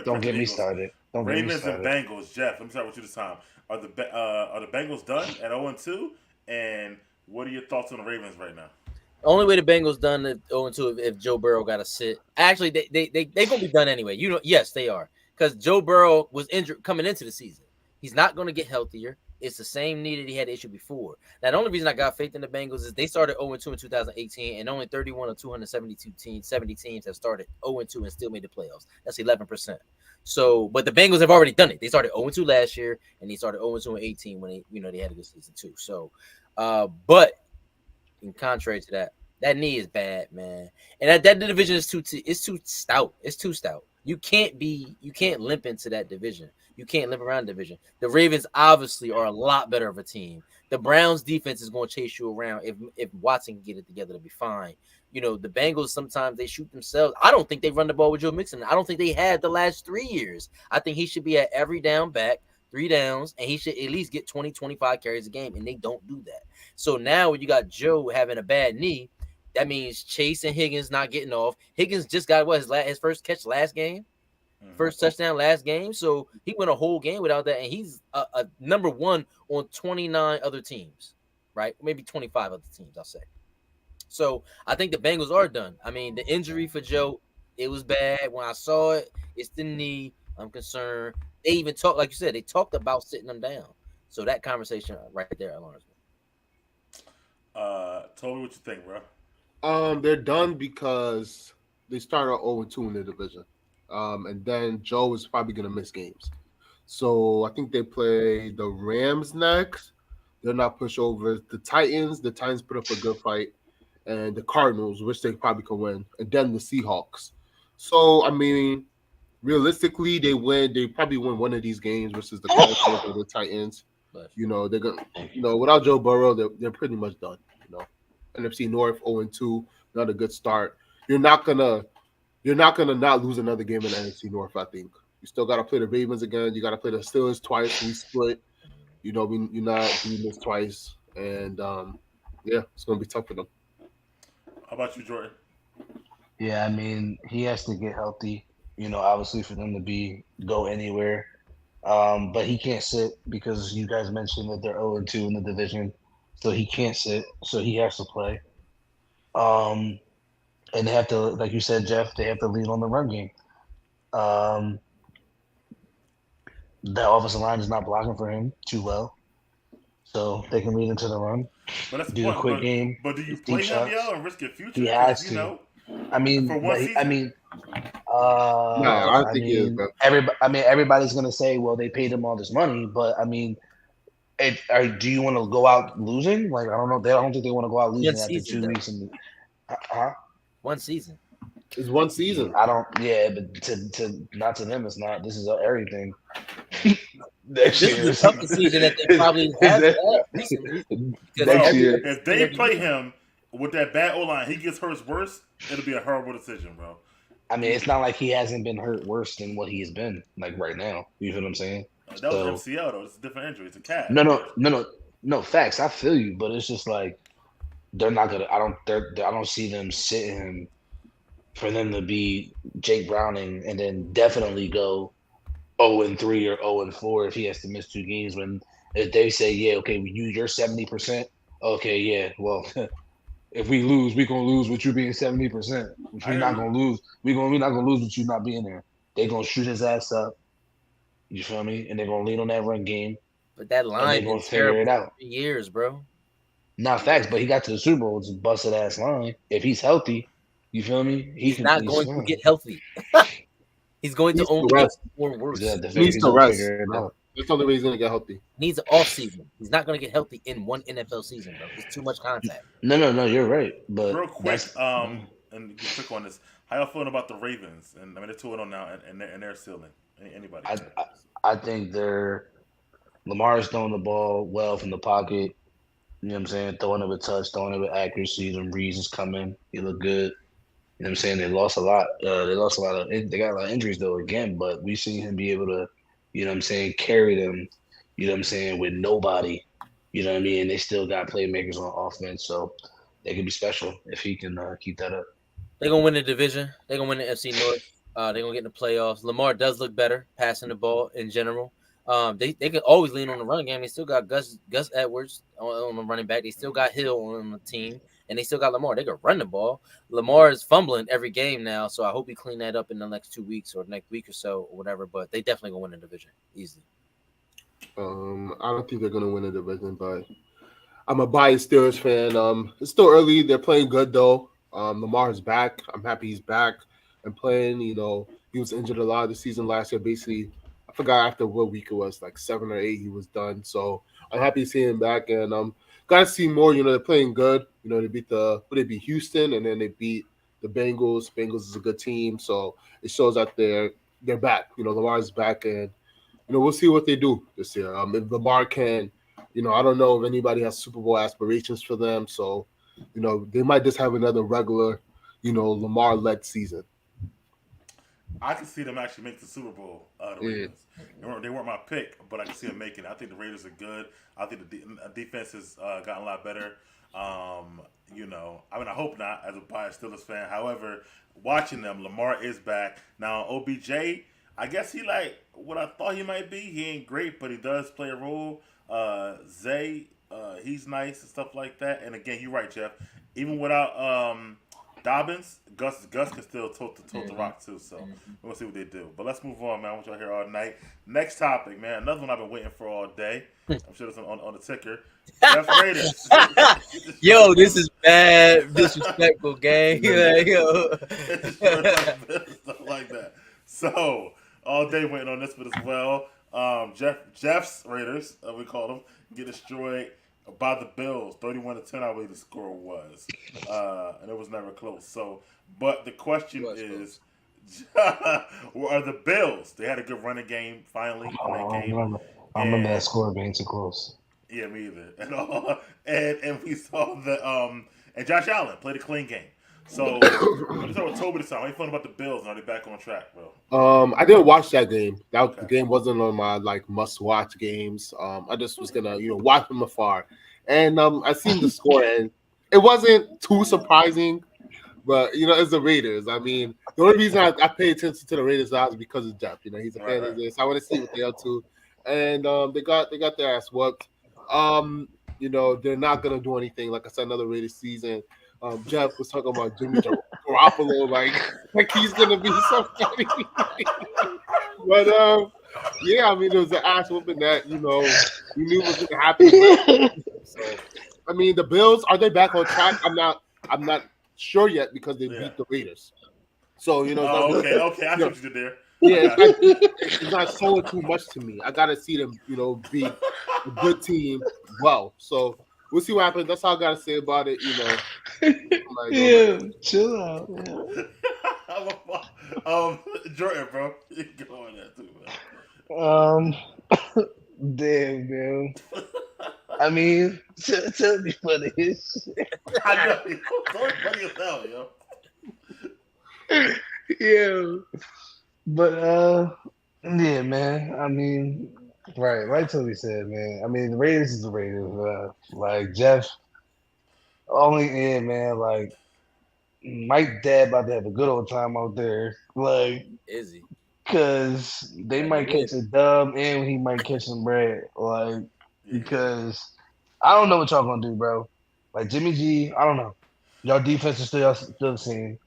don't get me started. Don't get me Ravens and started. Bengals. Jeff, let me start with you this time. Are the Bengals done at 0-2? And what are your thoughts on the Ravens right now? Only way the Bengals done at 0-2 if Joe Burrow got to sit. Actually, they gonna be done anyway. You know, yes, they are, because Joe Burrow was injured coming into the season. He's not going to get healthier. It's the same knee that he had issue before. Now, the only reason I got faith in the Bengals is they started 0-2 in 2018, and only 31 of 272 teams, 70 teams have started 0-2 and still made the playoffs. That's 11%. So, but the Bengals have already done it. They started 0-2 last year, and they started 0-2 in 18 when they had a good season too. So, but in contrary to that, that knee is bad, man. And that division is too stout. It's too stout. You can't limp into that division. You can't limp around the division. The Ravens obviously are a lot better of a team. The Browns defense is going to chase you around. If Watson can get it together, to be fine. You know, the Bengals, sometimes they shoot themselves. I don't think they run the ball with Joe Mixon. I don't think they had the last 3 years. I think he should be at every down back, 3 downs, and he should at least get 20, 25 carries a game, and they don't do that. So now when you got Joe having a bad knee, that means Chase and Higgins not getting off. Higgins just got his first catch last game, first touchdown last game. So he went a whole game without that, and he's a number one on 29 other teams, right? Maybe 25 other teams, I'll say. So I think the Bengals are done. I mean, the injury for Joe, it was bad. When I saw it, it's the knee. I'm concerned. They even talked, like you said, they talked about sitting them down. So that conversation right there alarms me. Toby, what you think, bro? They're done because they started 0-2 in the division. And then Joe is probably gonna miss games. So I think they play the Rams next. They're not push over the Titans. The Titans put up a good fight, and the Cardinals, which they probably can win, and then the Seahawks. So I mean, realistically, they win. They probably win one of these games versus the Cardinals or the Titans. You know, they're gonna. You know, without Joe Burrow, they're pretty much done. You know, NFC North 0-2, not a good start. You're not gonna not lose another game in the NFC North. I think you still got to play the Ravens again. You got to play the Steelers twice. We split. You know, you're not doing this twice, and yeah, it's gonna be tough for them. How about you, Jordan? Yeah, I mean, he has to get healthy, you know, obviously for them to go anywhere. But he can't sit because you guys mentioned that they're 0-2 in the division. So he can't sit. So he has to play. And they have to, like you said, Jeff, they have to lean on the run game. The offensive line is not blocking for him too well. So they can lead into the run. But that's do a quick game. But do you play him, yo, and risk your future? He has to. You know, I mean, for one season? I think he is. Everybody's gonna say, well, they paid him all this money, but I mean, do you want to go out losing? Like, I don't know. I don't think they want to go out losing after 2 weeks. And 1 season. It's 1 season. I don't. Yeah, but to not to them, it's not. This is everything. This is the toughest season that they probably have recently. If they play him with that bad O-line, he gets hurt worse, it'll be a horrible decision, bro. I mean, it's not like he hasn't been hurt worse than what he has been, like right now. You feel what I'm saying? That was MCL, though. It's a different injury. It's a calf. No, facts. I feel you, but it's just like they're not gonna. I don't see them sitting for them to be Jake Browning and then definitely go 0-3 or 0-4 if he has to miss 2 games. When if they say, yeah, okay, you're 70%. Okay, yeah, well. If we lose, we're gonna lose with you being 70%. If we're not gonna lose, we're not gonna lose with you not being there. They're gonna shoot his ass up. You feel me? And they're gonna lean on that run game. But that line is figure it out. For years, bro. Not facts, but he got to the Super Bowl. It's a busted ass line. If he's healthy, you feel me? He's not going to get healthy. He's going to only get more worse. Yeah, he needs to rest. That's the only way he's going to get healthy. He needs an off season. He's not going to get healthy in one NFL season, bro. It's too much contact. No, you're right. But real quick, and quick on this, how y'all feeling about the Ravens? And I mean, they're 2-0 now, and they're ceiling. Anybody? I think Lamar's throwing the ball well from the pocket. You know what I'm saying? Throwing it with touch, throwing it with accuracy. Them reasons coming. He look good. You know what I'm saying? They lost a lot. They got a lot of injuries though again, but we seen him be able to, you know what I'm saying, carry them, you know what I'm saying, with nobody. You know what I mean? And they still got playmakers on offense, so they could be special if he can keep that up. They're gonna win the division. They're gonna win the FC North. They're gonna get in the playoffs. Lamar does look better passing the ball in general. They can always lean on the running game. They still got Gus Edwards on the running back. They still got Hill on the team, and they still got Lamar. They can run the ball. Lamar is fumbling every game now, so I hope he clean that up in the next 2 weeks or next week or so or whatever. But they definitely gonna win the division easily. I don't think they're gonna win the division, but I'm a biased Steelers fan. It's still early. They're playing good though. Lamar's back. I'm happy he's back and playing. You know, he was injured a lot of the season last year. Basically, I forgot after what week it was, like 7 or 8. He was done. So I'm happy to see him back, and gotta see more. You know, they're playing good. You know, they beat they beat Houston, and then they beat the Bengals. Bengals is a good team, so it shows that they're back. You know, Lamar's back, and you know we'll see what they do this year. If Lamar can. You know, I don't know if anybody has Super Bowl aspirations for them. So, you know, they might just have another regular, you know, Lamar-led season. I can see them actually make the Super Bowl. The Ravens. They weren't my pick, but I can see them making it. I think the Raiders are good. I think the defense has gotten a lot better. You know, I mean, I hope not as a biased Steelers fan. However, watching them, Lamar is back. Now, OBJ, I guess he like what I thought he might be. He ain't great, but he does play a role. Zay, he's nice and stuff like that. And again, you're right, Jeff. Even without Dobbins, Gus can still tote the rock too. So we'll see what they do. But let's move on, man. I want y'all here all night. Next topic, man. Another one I've been waiting for all day. I'm sure it's on the ticker. Jeff Raiders. Yo, this is bad, disrespectful game. Yo. Stuff like that. So all day waiting on this one as well. Jeff's Raiders, we call them, get destroyed by the Bills, 31-10. I believe the score was, and it was never close. So, but the question is, are the Bills? They had a good running game finally. I remember that score being too close. Yeah, me either. And we saw and Josh Allen played a clean game. So let me start with Toby this time. How you feeling about the Bills? Are they back on track, bro? I didn't watch that game. The game wasn't on my like must-watch games. I just was gonna watch from afar, and I seen the score, and it wasn't too surprising. But it's the Raiders. I mean, the only reason I pay attention to the Raiders now is because of Jeff. He's a fan of this. I want to see what they're up to, and they got their ass whooped. They're not gonna do anything. Like I said, another Raiders season. Jeff was talking about Jimmy Garoppolo, like he's gonna be somebody. But yeah, I mean, it was an ass whooping that we knew was gonna happen. So, I mean, the Bills, are they back on track? I'm not sure yet because they beat the Raiders. So okay, I see what you did there. Yeah, it's not showing too much to me. I gotta see them, be a good team. Well, so. We'll see what happens. That's all I gotta say about it. Chill out. Jordan, bro, you can go on that too, man. Damn, man. I mean, tell me what it is. I know. It's funny as hell, yo. Yeah, but yeah, man. I mean. Right, like Toby said, man. I mean, the Raiders is the Raiders. Like Jeff, man. Like Mike Dad about to have a good old time out there. Like, is he? Because they might catch a dub and he might catch some bread. Like, because I don't know what y'all gonna do, bro. Like Jimmy G, I don't know. Y'all defense is still the same.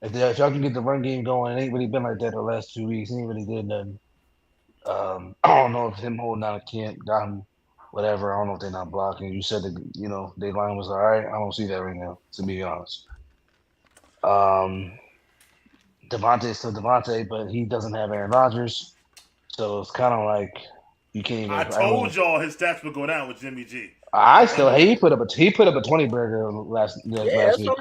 If y'all can get the run game going, it ain't really been like that the last 2 weeks. He ain't really did nothing. I don't know if him holding down a camp got him, whatever. I don't know if they're not blocking. You said that their line was all right. I don't see that right now, to be honest. Devontae is still Devontae, but he doesn't have Aaron Rodgers, so it's kind of like you can't even. I told y'all his stats would go down with Jimmy G. He put up a 20 burger last week.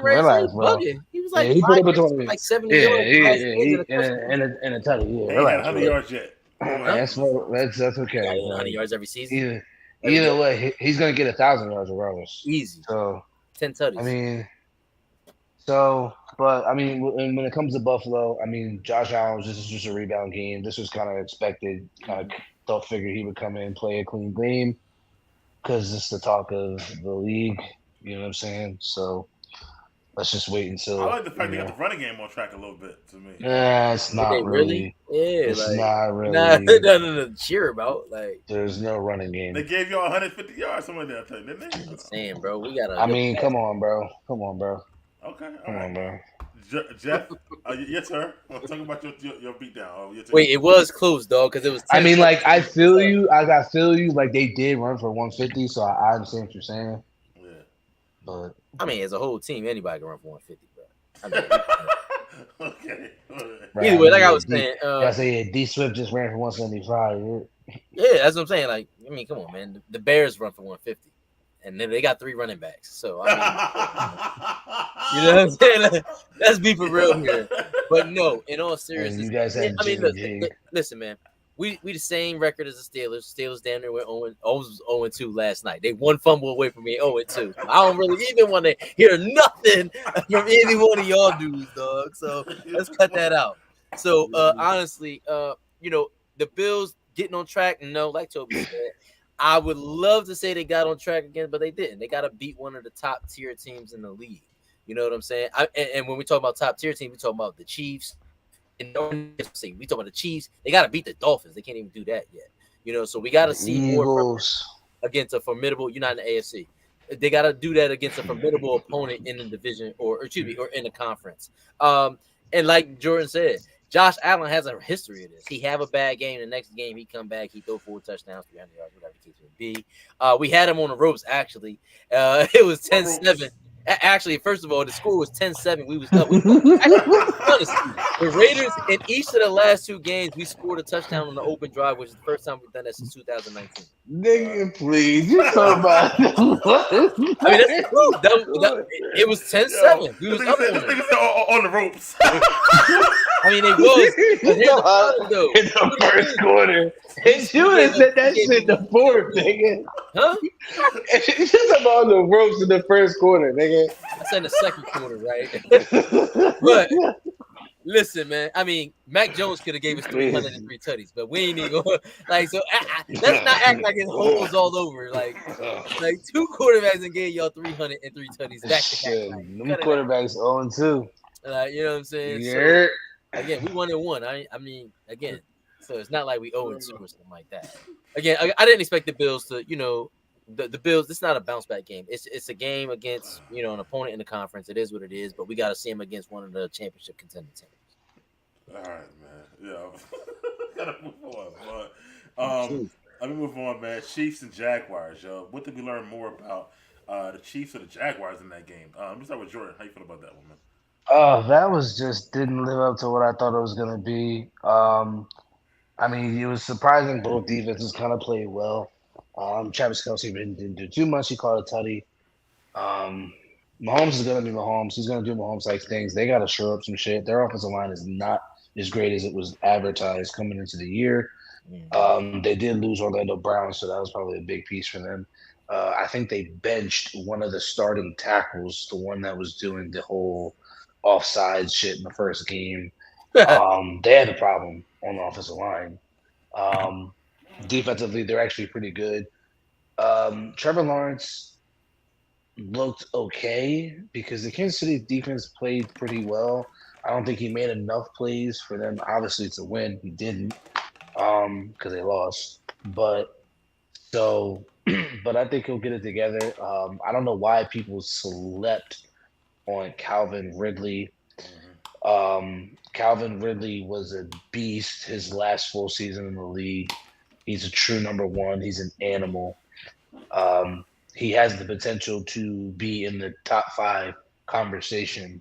Relax, bro. He was like he put up a 20, like 70 yards. And a touchdown. He ain't had 100 yards yet. That's okay. 100 yards every season. Either way, he's gonna get 1,000 yards regardless. Easy. So 10 tutties. I mean, when it comes to Buffalo, I mean, Josh Allen, this is just a rebound game. This was kind of expected. Kind of figured he would come in and play a clean game because it's the talk of the league. You know what I'm saying? So, let's just wait I until. like the fact they got the running game on track a little bit to me. It's Did not they really. Yeah, It's like not really. nothing to cheer about. Like There's no running They game. gave y'all 150 yards somewhere there, didn't they? I'm saying, bro, we got I mean, come on, bro. Come on, bro. Okay, all Come right. on, bro. Jeff, yes, sir. Well, talk about your beatdown. Oh, your Wait, it was close, dog, because it was. 10 I mean, like, I feel seconds. you. I feel you. Like, they did run for 150, so I understand what you're saying. Yeah. But I mean, as a whole team, anybody can run for 150, bro. I mean, Okay. either way, like I was saying, I say D Swift just ran for 175. yeah, that's what I'm saying. Like, I mean, come on, man. The Bears run for 150, and then they got 3 running backs. So I mean, you know what I'm saying? Let's be for real here. But no, in all And seriousness, you guys had I mean, Jimmy G. listen, man. We the same record as the Steelers. Steelers down there went 0-2 last night. They 1 fumble away from me, 0-2. I don't really even want to hear nothing from any one of y'all dudes, dog. So let's cut that out. So honestly, you know, the Bills getting on track. No, like Toby said, I would love to say they got on track again, but they didn't. They got to beat one of the top tier teams in the league. You know what I'm saying? And when we talk about top tier teams, we talk about the Chiefs. And we talk about the Chiefs. They got to beat the Dolphins. They can't even do that yet. You know, so we got to see more Eagles. against a formidable. You're not in the AFC. They got to do that against a formidable opponent in the division, or excuse me, or in the conference. And like Jordan said, Josh Allen has a history of this. He have a bad game. The next game, he come back. He throw 4 touchdowns, 300 yards, whatever the case may be. We had him on the ropes, actually. It was 10-7. Actually, first of all, the score was 10-7. We was up. Honestly, the Raiders in each of the last 2 games, we scored a touchdown on the open drive, which is the first time we've done that since 2019. Nigga, please. You talking about I mean, that's the truth. It was 10-7. We was up on This it. nigga said on the ropes. I mean, it was. But here's the problem, though. in the first quarter. And you would have said that shit in the fourth, nigga. Huh? It's just about the ropes in the first quarter, nigga. I said in the second quarter, right? But listen, man. I mean, Mac Jones could have gave us 303 tutties, but we ain't even like. So let's not act like it's holes all over. Like 2 quarterbacks and gave y'all 303 tutties back to Shit, back. them quarterbacks 0-2. You know what I'm saying? Yeah. So, again, we 1-1. I mean, again, so it's not like we 0-2 or something like that. Again, I didn't expect the Bills to, you know, the Bills. It's not a bounce back game. It's a game against, you know, an opponent in the conference. It is what it is. But we got to see them against one of the championship contending teams. All right, man. Yeah, gotta move on. But let me move on, man. Chiefs and Jaguars, yo. What did we learn more about the Chiefs or the Jaguars in that game? Let me start with Jordan. How you feel about that one, man? That was just didn't live up to what I thought it was gonna be. I mean, it was surprising both defenses kind of played well. Travis Kelce didn't do too much. He caught a tutty. Mahomes is gonna be Mahomes. He's gonna do Mahomes like things. They gotta shore up some shit. Their offensive line is not as great as it was advertised coming into the year. They did lose Orlando Brown, so that was probably a big piece for them. I think they benched one of the starting tackles, the one that was doing the whole offside shit in the first game. They had a problem on the offensive line. Defensively, they're actually pretty good. Trevor Lawrence looked okay because the Kansas City defense played pretty well. I don't think he made enough plays for them, obviously, to win. He didn't because they lost. But I think he'll get it together. I don't know why people slept on Calvin Ridley. Calvin Ridley was a beast his last full season in the league. He's a true number 1. He's an animal. He has the potential to be in the top 5 conversation.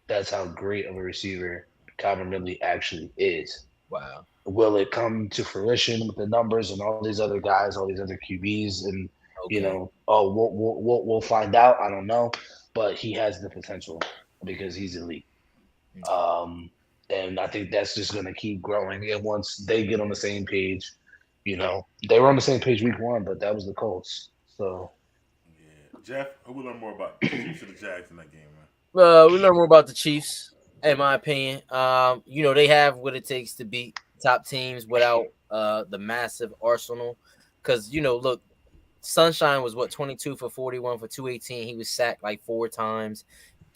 That's how great of a receiver Calvin Ridley actually is. Wow. Will it come to fruition with the numbers and all these other guys, all these other QBs, and you know, we'll find out. I don't know, but he has the potential because he's elite. And I think that's just going to keep growing. And once they get on the same page, you know, they were on the same page week 1, but that was the Colts. So, yeah, Jeff, who will learn more about the Chiefs or the Jags in that game, man? We learn more about the Chiefs, in my opinion. You know, they have what it takes to beat top teams without the massive arsenal. Because, you know, look, Sunshine was 22 for 41 for 218. He was sacked like 4 times.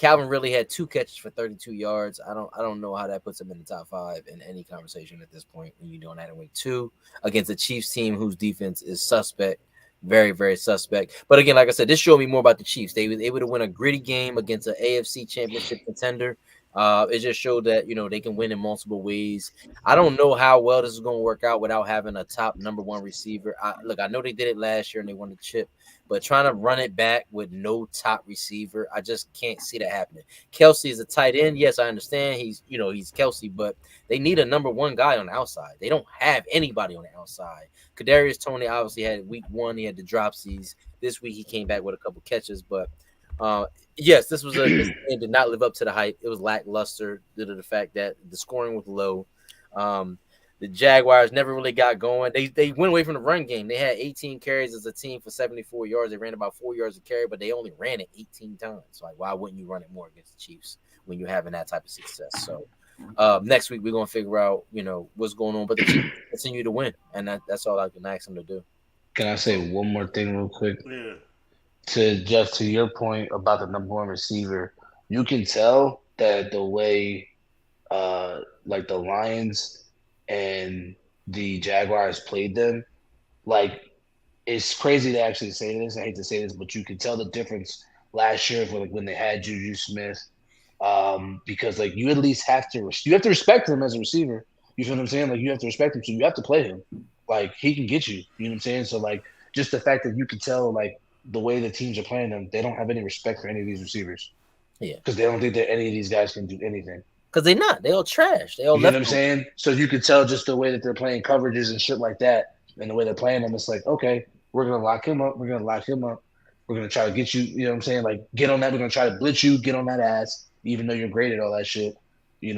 Calvin really had 2 catches for 32 yards. I don't know how that puts him in the top 5 in any conversation at this point when you're doing that in week 2 against a Chiefs team whose defense is suspect, very, very suspect. But again, like I said, this showed me more about the Chiefs. They were able to win a gritty game against an AFC Championship contender. It just showed that they can win in multiple ways. I don't know how well this is going to work out without having a top number 1 receiver. I know they did it last year and they won the chip, but trying to run it back with no top receiver, I just can't see that happening. Kelsey is a tight end. Yes, I understand he's Kelsey, but they need a number 1 guy on the outside. They don't have anybody on the outside. Kadarius Toney obviously had week 1. He had the dropsies. This week he came back with a couple catches, but yes, this game did not live up to the hype. It was lackluster due to the fact that the scoring was low. The Jaguars never really got going. They went away from the run game. They had 18 carries as a team for 74 yards. They ran about 4 yards a carry, but they only ran it 18 times. So, why wouldn't you run it more against the Chiefs when you're having that type of success? So next week we're gonna figure out what's going on. But the Chiefs continue to win, and that's all I can ask them to do. Can I say one more thing real quick? Yeah. To Jeff, to your point about the number 1 receiver, you can tell that the way like the Lions and the Jaguars played them, like it's crazy to actually say this. I hate to say this, but you can tell the difference last year when they had Juju Smith, because like you at least have to respect him as a receiver. You feel what I'm saying? Like you have to respect him, so you have to play him. Like he can get you. You know what I'm saying? So like just the fact that you can tell like the way the teams are playing them, they don't have any respect for any of these receivers. Yeah, because they don't think that any of these guys can do anything. Because they're not. They all trash. They all. You know what I'm saying? So you could tell just the way that they're playing coverages and shit like that, and the way they're playing them. It's like, okay, we're gonna lock him up. We're gonna lock him up. We're gonna try to get you. You know what I'm saying? Like get on that. We're gonna try to blitz you. Get on that ass. Even though you're great at all that shit, you're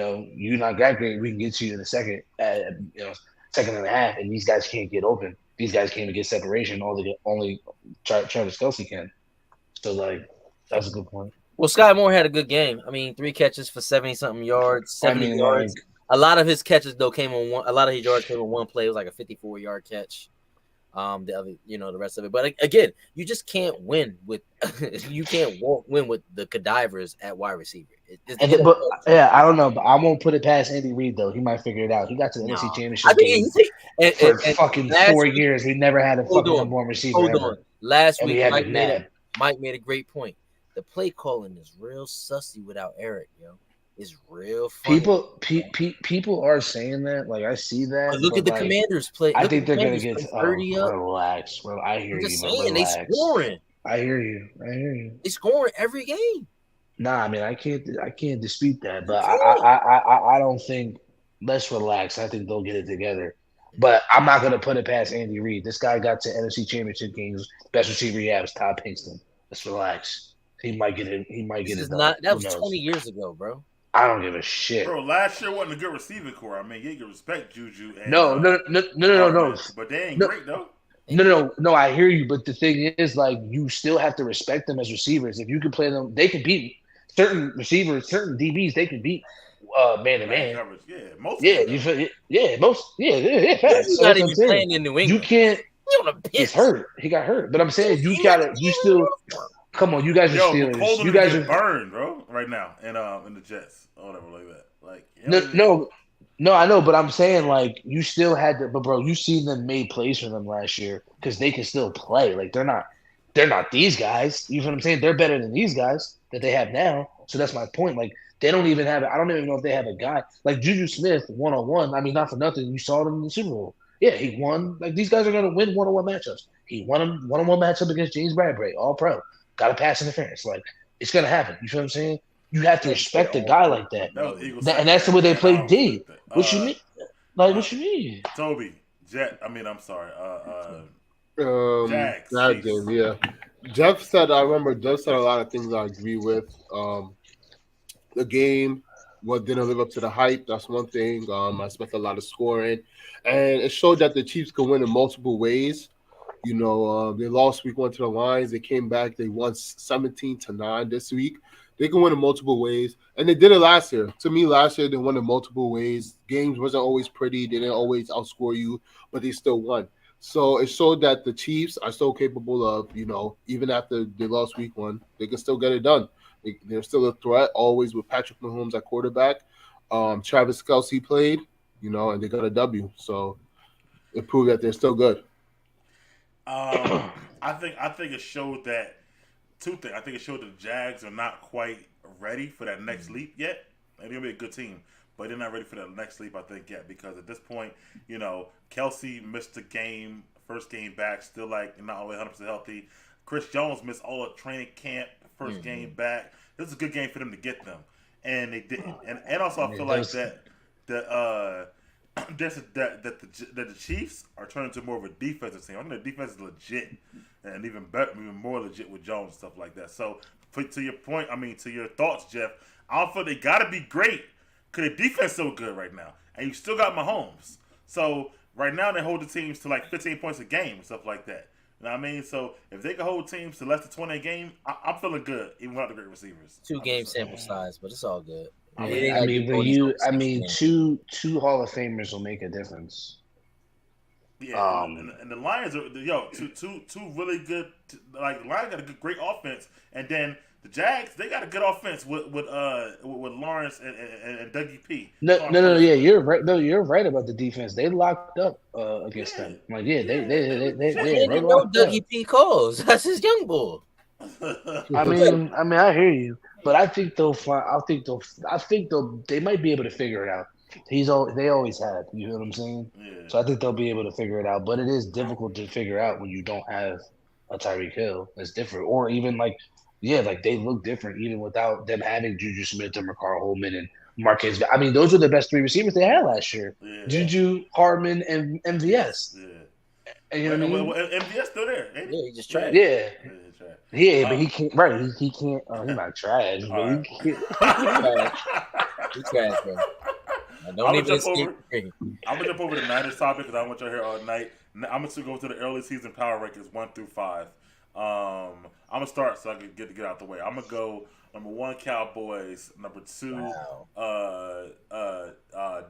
not that great. We can get you in a second, second and a half, and these guys can't get open. These guys can't even get separation. Only Travis Kelce can. So like, that's a good point. Well, Sky Moore had a good game. I mean, 3 catches for 70-something yards, 70 yards. A lot of his catches though came on one. A lot of his yards came on one play. It was like a 54-yard catch. The other, the rest of it. But again, you just can't win with win with the cadavers at wide receiver. I don't know, but I won't put it past Andy Reid though. He might figure it out. He got to the NFC Championship game for fucking 4 years. We never had a fucking number 1 receiver. Hold on. Last and week, Mike made a great point. The play calling is real sussy without Eric, It's real funny. People are saying that. Like I see that. But look at the Commanders play. I think they're gonna get 30 up. Relax, bro. I hear you. Saying, they scoring. I hear you. They scoring every game. Nah, I mean I can't dispute that, but I don't think. Let's relax. I think they'll get it together. But I'm not gonna put it past Andy Reid. This guy got to NFC Championship games. Best receiver he has, Todd Pinkston. Let's relax. He might get it. That was 20 years ago, bro. I don't give a shit. Bro, last year wasn't a good receiving core. I mean, you can respect Juju. And, No. But they ain't great, though. No, I hear you. But the thing is, like, you still have to respect them as receivers. If you can play them, they can beat certain receivers, certain DBs. They can beat man to man. Coverage. Yeah, most. Yeah, you feel. Yeah, most. Yeah. He's not even playing in New England. You can't. He's hurt. He got hurt. But I'm saying you still. Come on, you guys are Steelers. You guys are burned, bro, right now, in the Jets or whatever like that. Like no, I know, but I'm saying like you still had to. But bro, you seen them made plays for them last year because they can still play. Like they're not these guys. You know what I'm saying? They're better than these guys that they have now. So that's my point. Like they don't even have. I don't even know if they have a guy like Juju Smith 1-on-1. I mean, not for nothing. You saw them in the Super Bowl. Yeah, he won. Like these guys are gonna win 1-on-1 matchups. He won a 1-on-1 matchup against James Bradbury, all pro. Got a pass interference. Like, it's going to happen. You feel what I'm saying? You have to respect a guy like that. And that's the way they play D. What you mean? Like, what you mean? Toby. I'm sorry. Jags game, yeah. Jeff said a lot of things I agree with. The game, didn't live up to the hype. That's one thing. I expect a lot of scoring. And it showed that the Chiefs can win in multiple ways. They lost week 1 to the Lions. They came back. They won 17-9 this week. They can win in multiple ways. And they did it last year. To me, last year, they won in multiple ways. Games wasn't always pretty. They didn't always outscore you, but they still won. So it showed that the Chiefs are still capable of, even after they lost week 1, they can still get it done. They're still a threat, always with Patrick Mahomes at quarterback. Travis Kelce played, and they got a W. So it proved that they're still good. I think it showed that two things. I think it showed that the Jags are not quite ready for that next leap yet. They're gonna be a good team, but they're not ready for that next leap. I think yet because at this point, Kelsey missed the game, first game back, still like not always 100% healthy. Chris Jones missed all of training camp, first game back. This is a good game for them to get them, and they didn't. And also I feel like that the Chiefs are turning to more of a defensive team. I think the defense is legit and even better, even more legit with Jones and stuff like that. So, to your point, to your thoughts, Jeff, I don't feel they got to be great because the defense is so good right now, and you still got Mahomes. So right now they hold the teams to like 15 points a game and stuff like that. You know what I mean? So if they can hold teams to less than 20 a game, I'm feeling good, even without the great receivers. 2-game sample size, but it's all good. Two Hall of Famers will make a difference. Yeah, and the Lions are two really good. Like the Lions got a great offense, and then the Jags they got a good offense with Lawrence and Dougie P. No, yeah, you're right. No, you're right about the defense. They locked up against them. Like, yeah, they know Dougie P calls. That's his young boy. I hear you, but I think they'll find. I think they might be able to figure it out. They always have. You know what I'm saying? Yeah. So I think they'll be able to figure it out. But it is difficult to figure out when you don't have a Tyreek Hill. It's different, or even like they look different even without them having Juju Smith and McCall Holman and Marquez. Those were the best three receivers they had last year. Yeah. Juju, Hardman, and MVS. Yeah. And you know what I mean? MVS still there. Yeah, he just tried. Yeah. Yeah, but he can't. Right, he can't. He's not trash, but right. he can't. He's trash, bro. I'm gonna jump over the Niners topic because I want y'all here all night. I'm gonna go to the early season power rankings 1 through 5. I'm gonna start so I can get out the way. I'm gonna go number 1 Cowboys, number 2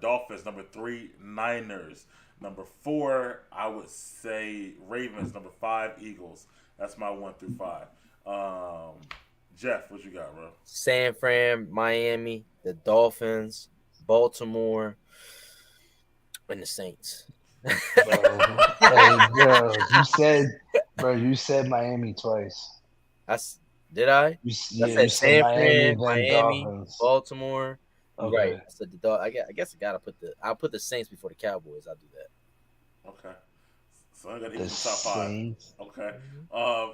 Dolphins, number 3 Niners, number 4 I would say Ravens, number 5 Eagles. That's my 1 through 5. Jeff, what you got, bro? San Fran, Miami, the Dolphins, Baltimore, and the Saints. You said Miami twice. Did I? You said San Fran, Miami, Dolphins. Baltimore. Okay. Right. I said I guess I'll put the Saints before the Cowboys. I'll do that. Okay. So I got to equal the top 5. Okay.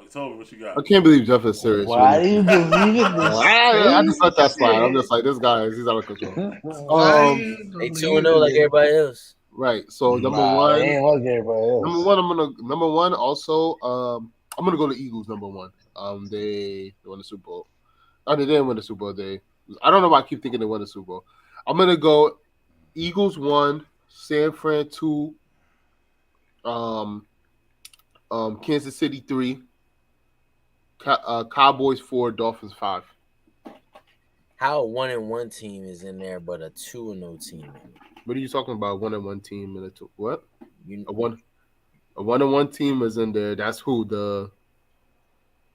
Toby, what you got? I can't believe Jeff is serious. Why do you believe in this? I just let that slide. I'm just like, this guy he's out of control. They 2-0 like everybody else. Right. So number 1. Ain't like everybody else. Number 1 also. I'm gonna go to Eagles number 1. They won the Super Bowl. Oh, they didn't win the Super Bowl. I don't know why I keep thinking they won the Super Bowl. I'm gonna go Eagles 1, San Fran 2. Kansas City 3, Cowboys 4, Dolphins 5. How a 1-1 team is in there, but a 2-0 team? What are you talking about? 1-1 team and a 2? What? A 1-1 team is in there. That's who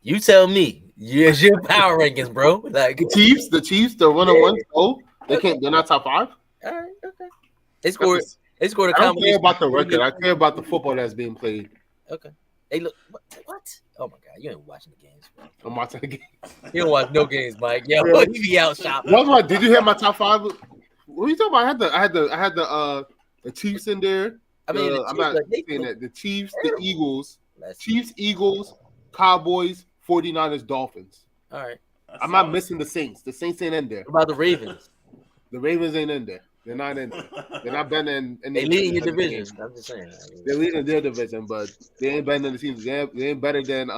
You tell me. It's your power rankings, bro. Like the Chiefs, the 1-1. Oh, they can't. They're not top 5. All right, okay. They scored a I don't care about the record. I care about the football that's being played. Okay. Hey, look. What? Oh, my God. You ain't watching the games, bro. I'm watching the game. You don't watch no games, Mike. Yo, you be out shopping. Did you hear my top 5? What are you talking about? I had the Chiefs in there. I'm not saying that. The Chiefs, the Eagles. Chiefs, Eagles, Cowboys, 49ers, Dolphins. All right. I'm not missing the Saints. The Saints ain't in there. What about the Ravens? The Ravens ain't in there. They're not in there. They're not better in they leading your division. I'm just saying. They're leading their division, but they ain't better than the teams. They ain't better than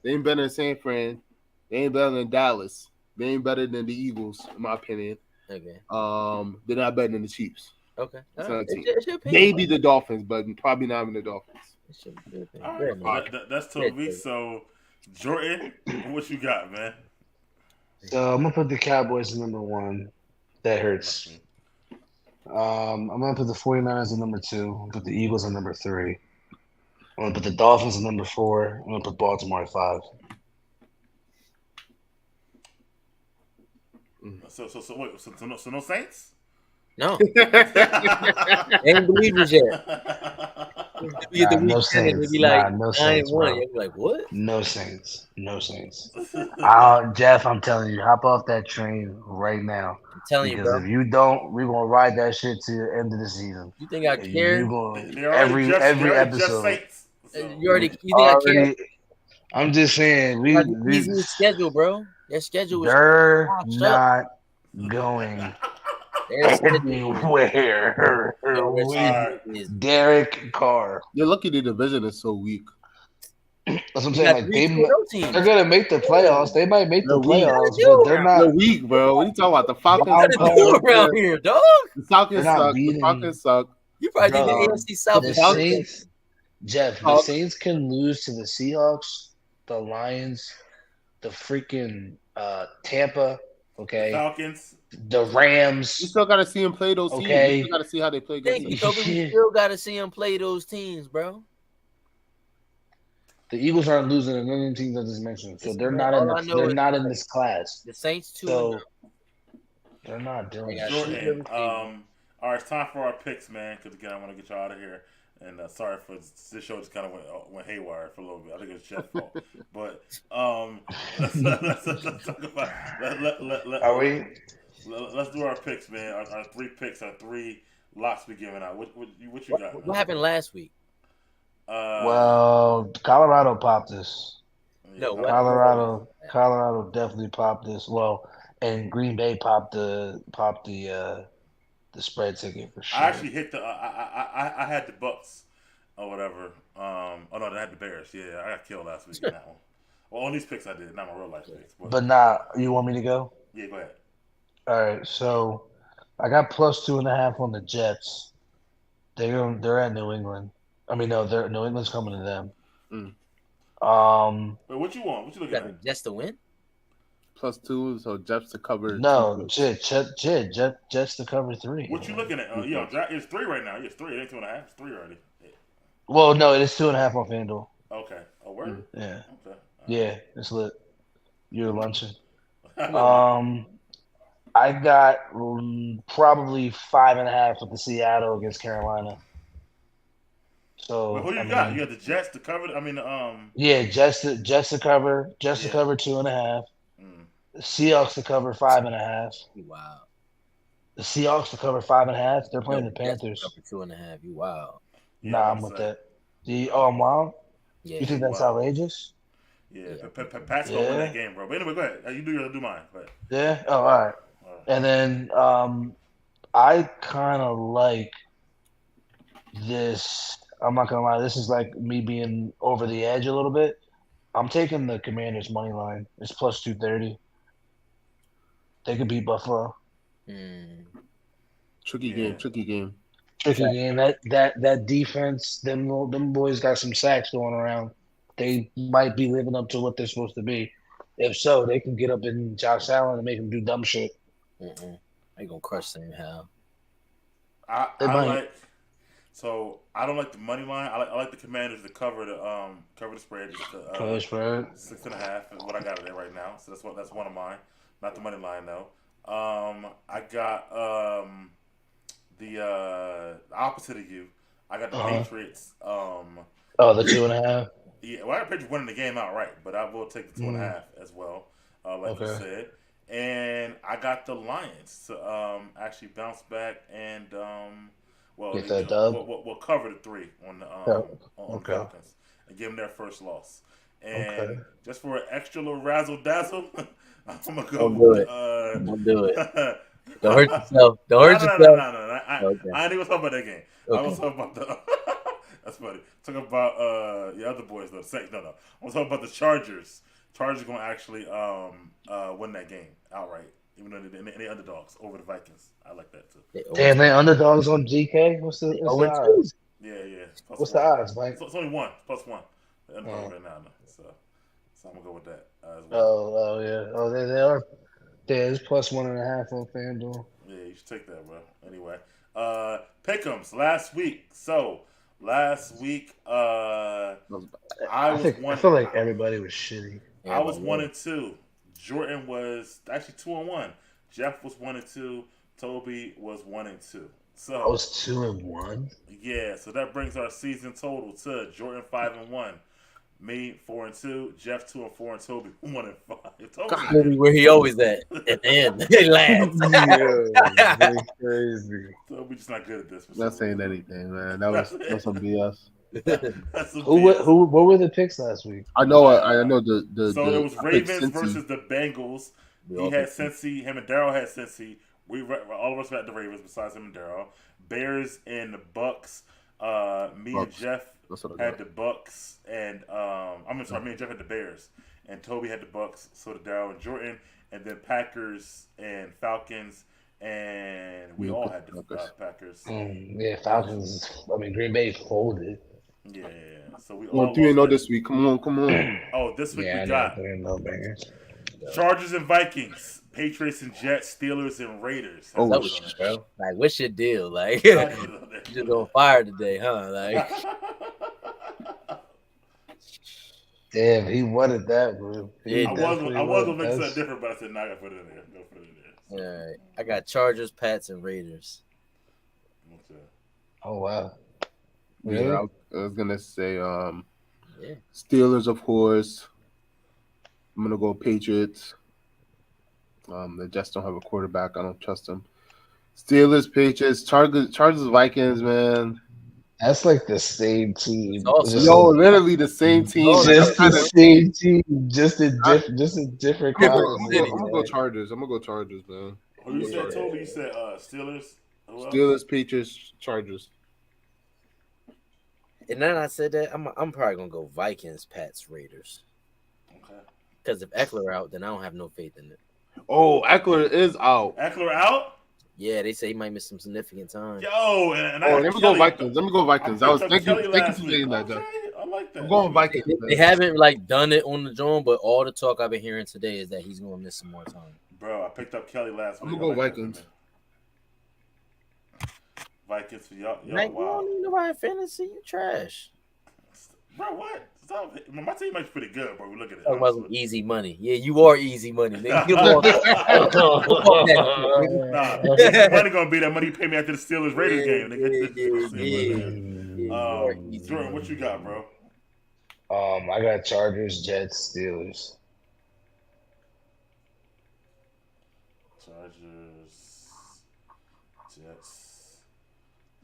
they ain't better than San Fran. They ain't better than Dallas. They ain't better than the Eagles, in my opinion. Okay. They're not better than the Chiefs. Okay. Maybe the Dolphins, but probably not even the Dolphins. That's 2 weeks. So, Jordan, what you got, man? So I'm gonna put the Cowboys at number 1. That hurts. I'm gonna put the 49ers at number 2. I'm gonna put the Eagles at number 3. I'm gonna put the Dolphins at number 4. I'm gonna put Baltimore at 5. So no Saints? No, they ain't believers yet. We get the Nah, no week 10 and they Saints. be like Nah, no 9-1. Saints, bro. You'll be like, what? No Saints. No Saints. Jeff, I'm telling you, hop off that train right now. I'm telling you, Because bro. if you don't, we're gonna ride that shit to the end of the season. You think I And care? you gonna They're already every Jeff episode. Saints. So. You think I care? Already, I'm just saying Like easy schedule, bro. Their schedule is they're washed up. not going Their schedule anywhere. is Derek Carr. You're lucky the division is so weak. That's what I'm you saying. got Like 3 2-0 teams. they're gonna make the playoffs. They might make the They're weak. playoffs, Yo, but they're not. They're weak, bro. What are you talking about? The Falcons Wild What to do around here, dog? The Falcons They're not suck. The beating- Falcons suck. You probably think Bro, the AFC South The is Falcons- Saints, Jeff, the Falcons- Saints can lose to the Seahawks, the Lions, the freaking Tampa, okay, Falcons. the Rams. You still got to see them play those teams. Okay. You still got to see how they play against Thank them. you, Toby. We still got to see them play those teams, bro. The Eagles aren't losing to none of the teams I just mentioned, so they're not in. All I know They're is not in this class. The Saints too. So they're not doing Yeah, shit. Jordan. All right, it's time for our picks, man. Because again, I want to get you out of here. And sorry for this show just kind of went haywire for a little bit. I think it was Jeff's fault. But let's talk about. Are we? Let's do our picks, man. Our 3 picks, our 3 locks we giving out. What you got? What happened last week? Well, Colorado popped this. No, what- Colorado definitely popped this. Well, and Green Bay popped the spread ticket for sure. I actually hit the. I had the Bucks or whatever. Oh no, I had the Bears. Yeah, I got killed last week in that one. Well, on these picks I did, not my real life picks. But nah, you want me to go? Yeah, go ahead. All right, so I got plus 2.5 on the Jets. They're at New England. I mean, no, New England's coming to them. Wait, what you want? What you looking got the at? Jets to win? +2, so Jets to cover. No, Jets to cover 3. What you looking at? It's 3 right now. Yeah, it's 3. It ain't 2.5. It's 3 already. Yeah. Well, no, it is 2.5 on FanDuel. Okay. Oh, word. Yeah, Okay. yeah, it's lit. You're lunching. All I got probably 5.5 with the Seattle against Carolina. So Wait, who you got? You got the Jets to cover. yeah, Jets to cover 2.5. The Seahawks to cover 5.5. Wow. The Seahawks to cover 5.5. They're playing the Jets Panthers. cover 2.5. You wow. Nah, I'm with that. I'm wild. Yeah. You think that's Wow. outrageous? Yeah, Pat's gonna win that game, bro. But anyway, go ahead. You do mine. Go ahead. Yeah. Oh, all right. And then I kind of like this. I'm not gonna lie. This is like me being over the edge a little bit. I'm taking the Commanders money line. It's plus 230. They could beat Buffalo. Tricky game. Tricky game. That defense. Them boys got some sacks going around. They might be living up to what they're supposed to be. If so, they can get up in Josh Allen and make him do dumb shit. They gonna crush Sam Howell. I might. I don't like the money line. I like the Commanders to cover the spread. Just Cover spread. 6.5 is what I got it at right now. So that's one of mine. Not the money line though. I got the opposite of you. I got the Patriots. The 2.5. Yeah, well, I got Patriots winning the game outright, but I will take the 2.5 as well, like you said. And I got the Lions to actually bounce back and get that dub. We'll cover the 3 on the on Falcons and give them their first loss. And just for an extra little razzle dazzle, I'm gonna go. Don't do it. Don't hurt yourself. Don't hurt yourself. No. I ain't even gonna talk about that game. Okay. I was talking about the. That's funny. Talking about the other boys though. No. I'm gonna talk about the Chargers. Chargers gonna actually win that game outright, even though they're underdogs over the Vikings. I like that too. Damn, they underdogs on GK. What's the odds? Yeah. What's the odds, Mike? It's only 1 +1. They're underdogs right now. So I'm gonna go with that as well. Oh yeah. Oh, they are. There's plus 1.5 on FanDuel. Yeah, you should take that, bro. Anyway, pick'ems last week. So last week, I feel like everybody was shitty. I was 1-2. Jordan was actually 2-1. Jeff was 1-2. Toby was 1-2. So I was 2-1. yeah, so that brings our season total to Jordan 5-1, me 4-2, Jeff 2-4, and Toby 1-5. Toby, where he always at the end. He laughs. Yeah, that's crazy. Toby just not good at this. Not saying anything, man. That's some BS. That's some Who BS. what were the picks last week? I know the So it was I picked Ravens Cincy. versus the Bengals. He had Cincy. Him and Daryl had Cincy. All of us had the Ravens besides him and Daryl. Bears and the Bucks. Me and Bucks. Jeff That's what I had got. the Bucks, and I'm sorry, me and Jeff had the Bears, and Toby had the Bucks. So did Daryl and Jordan, and then Packers and Falcons, and we all had the Packers. Yeah, Falcons. I mean, Green Bay folded. Yeah. So we Well, all 3-0 lost this week. Come on. Oh, this week Yeah, we got no bangers. Chargers and Vikings, Patriots and Jets, Steelers and Raiders. Oh, That was shit. bro. Like, what's your deal? Like, you just on fire today, huh? Like, Damn, he wanted that, bro. He Yeah, I definitely was gonna wanted make that. something different, but I said, "No, I gotta put it in there. Go put it in there." all right. I got Chargers, Pats, and Raiders. Okay. Oh wow. Really? Yeah, I was gonna say Yeah. Steelers, of course. I'm gonna go Patriots. The Jets don't have a quarterback. I don't trust them. Steelers, Patriots, Chargers, Vikings, man. That's like the same team. It's also- Just Yo, a- literally the same team. just the I'm same team, just a different gonna conference. go Chargers. I'm gonna go Chargers, man. Who you said, Toby? You said Steelers. Who else? Steelers, Patriots, Chargers. And then I said that I'm probably gonna go Vikings, Pats, Raiders. Okay. Because if Eckler out, then I don't have no faith in it. Oh, Eckler is out. Eckler out. Yeah, they say he might miss some significant time. Yo, and Oh, I let me go Vikings. Let me go Vikings. I Thank you for saying that, Jeff. I like that. I'm going Vikings. They haven't like done it on the drone, but all the talk I've been hearing today is that he's gonna miss some more time. Bro, I picked up Kelly last I'm week. gonna go I like that Vikings. for me. Vikings for y'all. Like, you Wow. don't need nobody in fantasy. You trash. Bro, what? Stop. My team is pretty good, bro. We look at it. Talking about some easy money. Yeah, you are easy money. Nigga. Come on. Nah, easy money gonna be that money you pay me after the Steelers Raiders game, nigga. Jordan, what you got, bro? I got Chargers, Jets, Steelers. Chargers, Jets,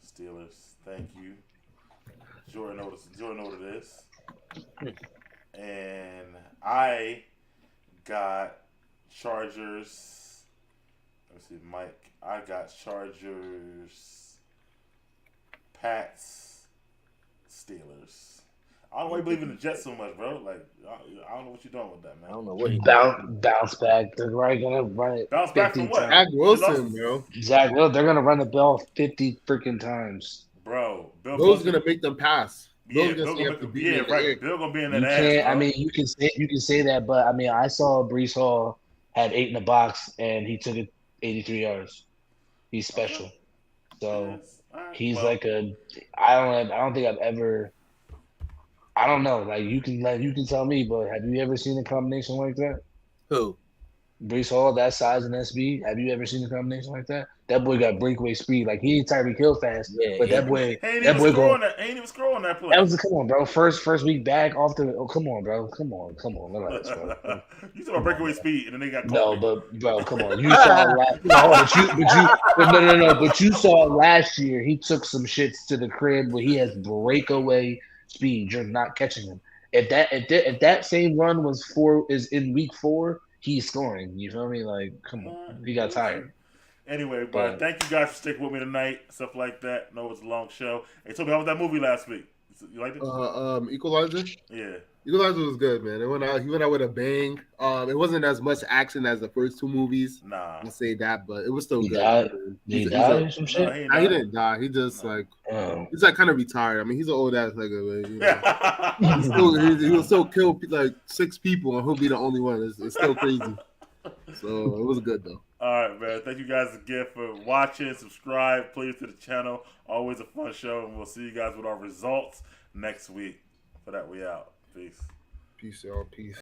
Steelers. Thank you. Jordan know what it is. And I got Chargers. Let me see, Mike. I got Chargers, Pats, Steelers. I don't really believe in the Jets so much, bro. Like, I don't know what you're doing with that, I man. don't know what he Bounce back. They're right gonna run it. Bounce back from 50 what? times. Zach Wilson, bro. Zach, they're gonna run the ball 50 freaking times. Bro, Bill's gonna make them pass. Yeah, Bill's gonna have to beat him. right. Bill gonna be in You that ass. can't. I bro. mean, you can say that, but I mean, I saw Brees Hall had 8 in the box and he took it 83 yards. He's special. So Yes. All right, he's well, like a. I don't think I've ever. I don't know. Like you can tell me, but have you ever seen a combination like that? Who? Brees Hall, that size and that speed. Have you ever seen a combination like that? That boy got breakaway speed. Like he ain't Tyreek Hill fast, Yeah, but he that boy, ain't that even boy scrolling go. that. Ain't even scrolling that play. That was come on, bro. First week back off the. Oh, come on, bro. Come on. Relax, bro. You talking about breakaway speed, and then they got No, Kobe. but bro, come on. You saw last. No. But you saw last year. He took some shits to the crib where he has breakaway speed. You're not catching him. If that same run is in week 4, he's scoring. You feel me? Like, come on. He got tired. Anyway, but But- thank you guys for sticking with me tonight. Stuff like that. No, it's a long show. Hey, Toby, how was that movie last week? You liked it? Equalizer. Yeah. Equalizer was good, man. He went out with a bang. It wasn't as much action as the first 2 movies. Nah. I'll say that, but it was still He good. died? man. Did he He's die a- or some No, shit? he ain't Nah, he died. didn't die. He just Oh. he's like kind of retired. I mean, he's an old ass nigga, but you know. Yeah. He will still kill like 6 people and he'll be the only one. It's still crazy. So it was good though. All right, man. Thank you guys again for watching. Subscribe, please, to the channel. Always a fun show, and we'll see you guys with our results next week. For that, we out. Peace. Peace, y'all. Peace.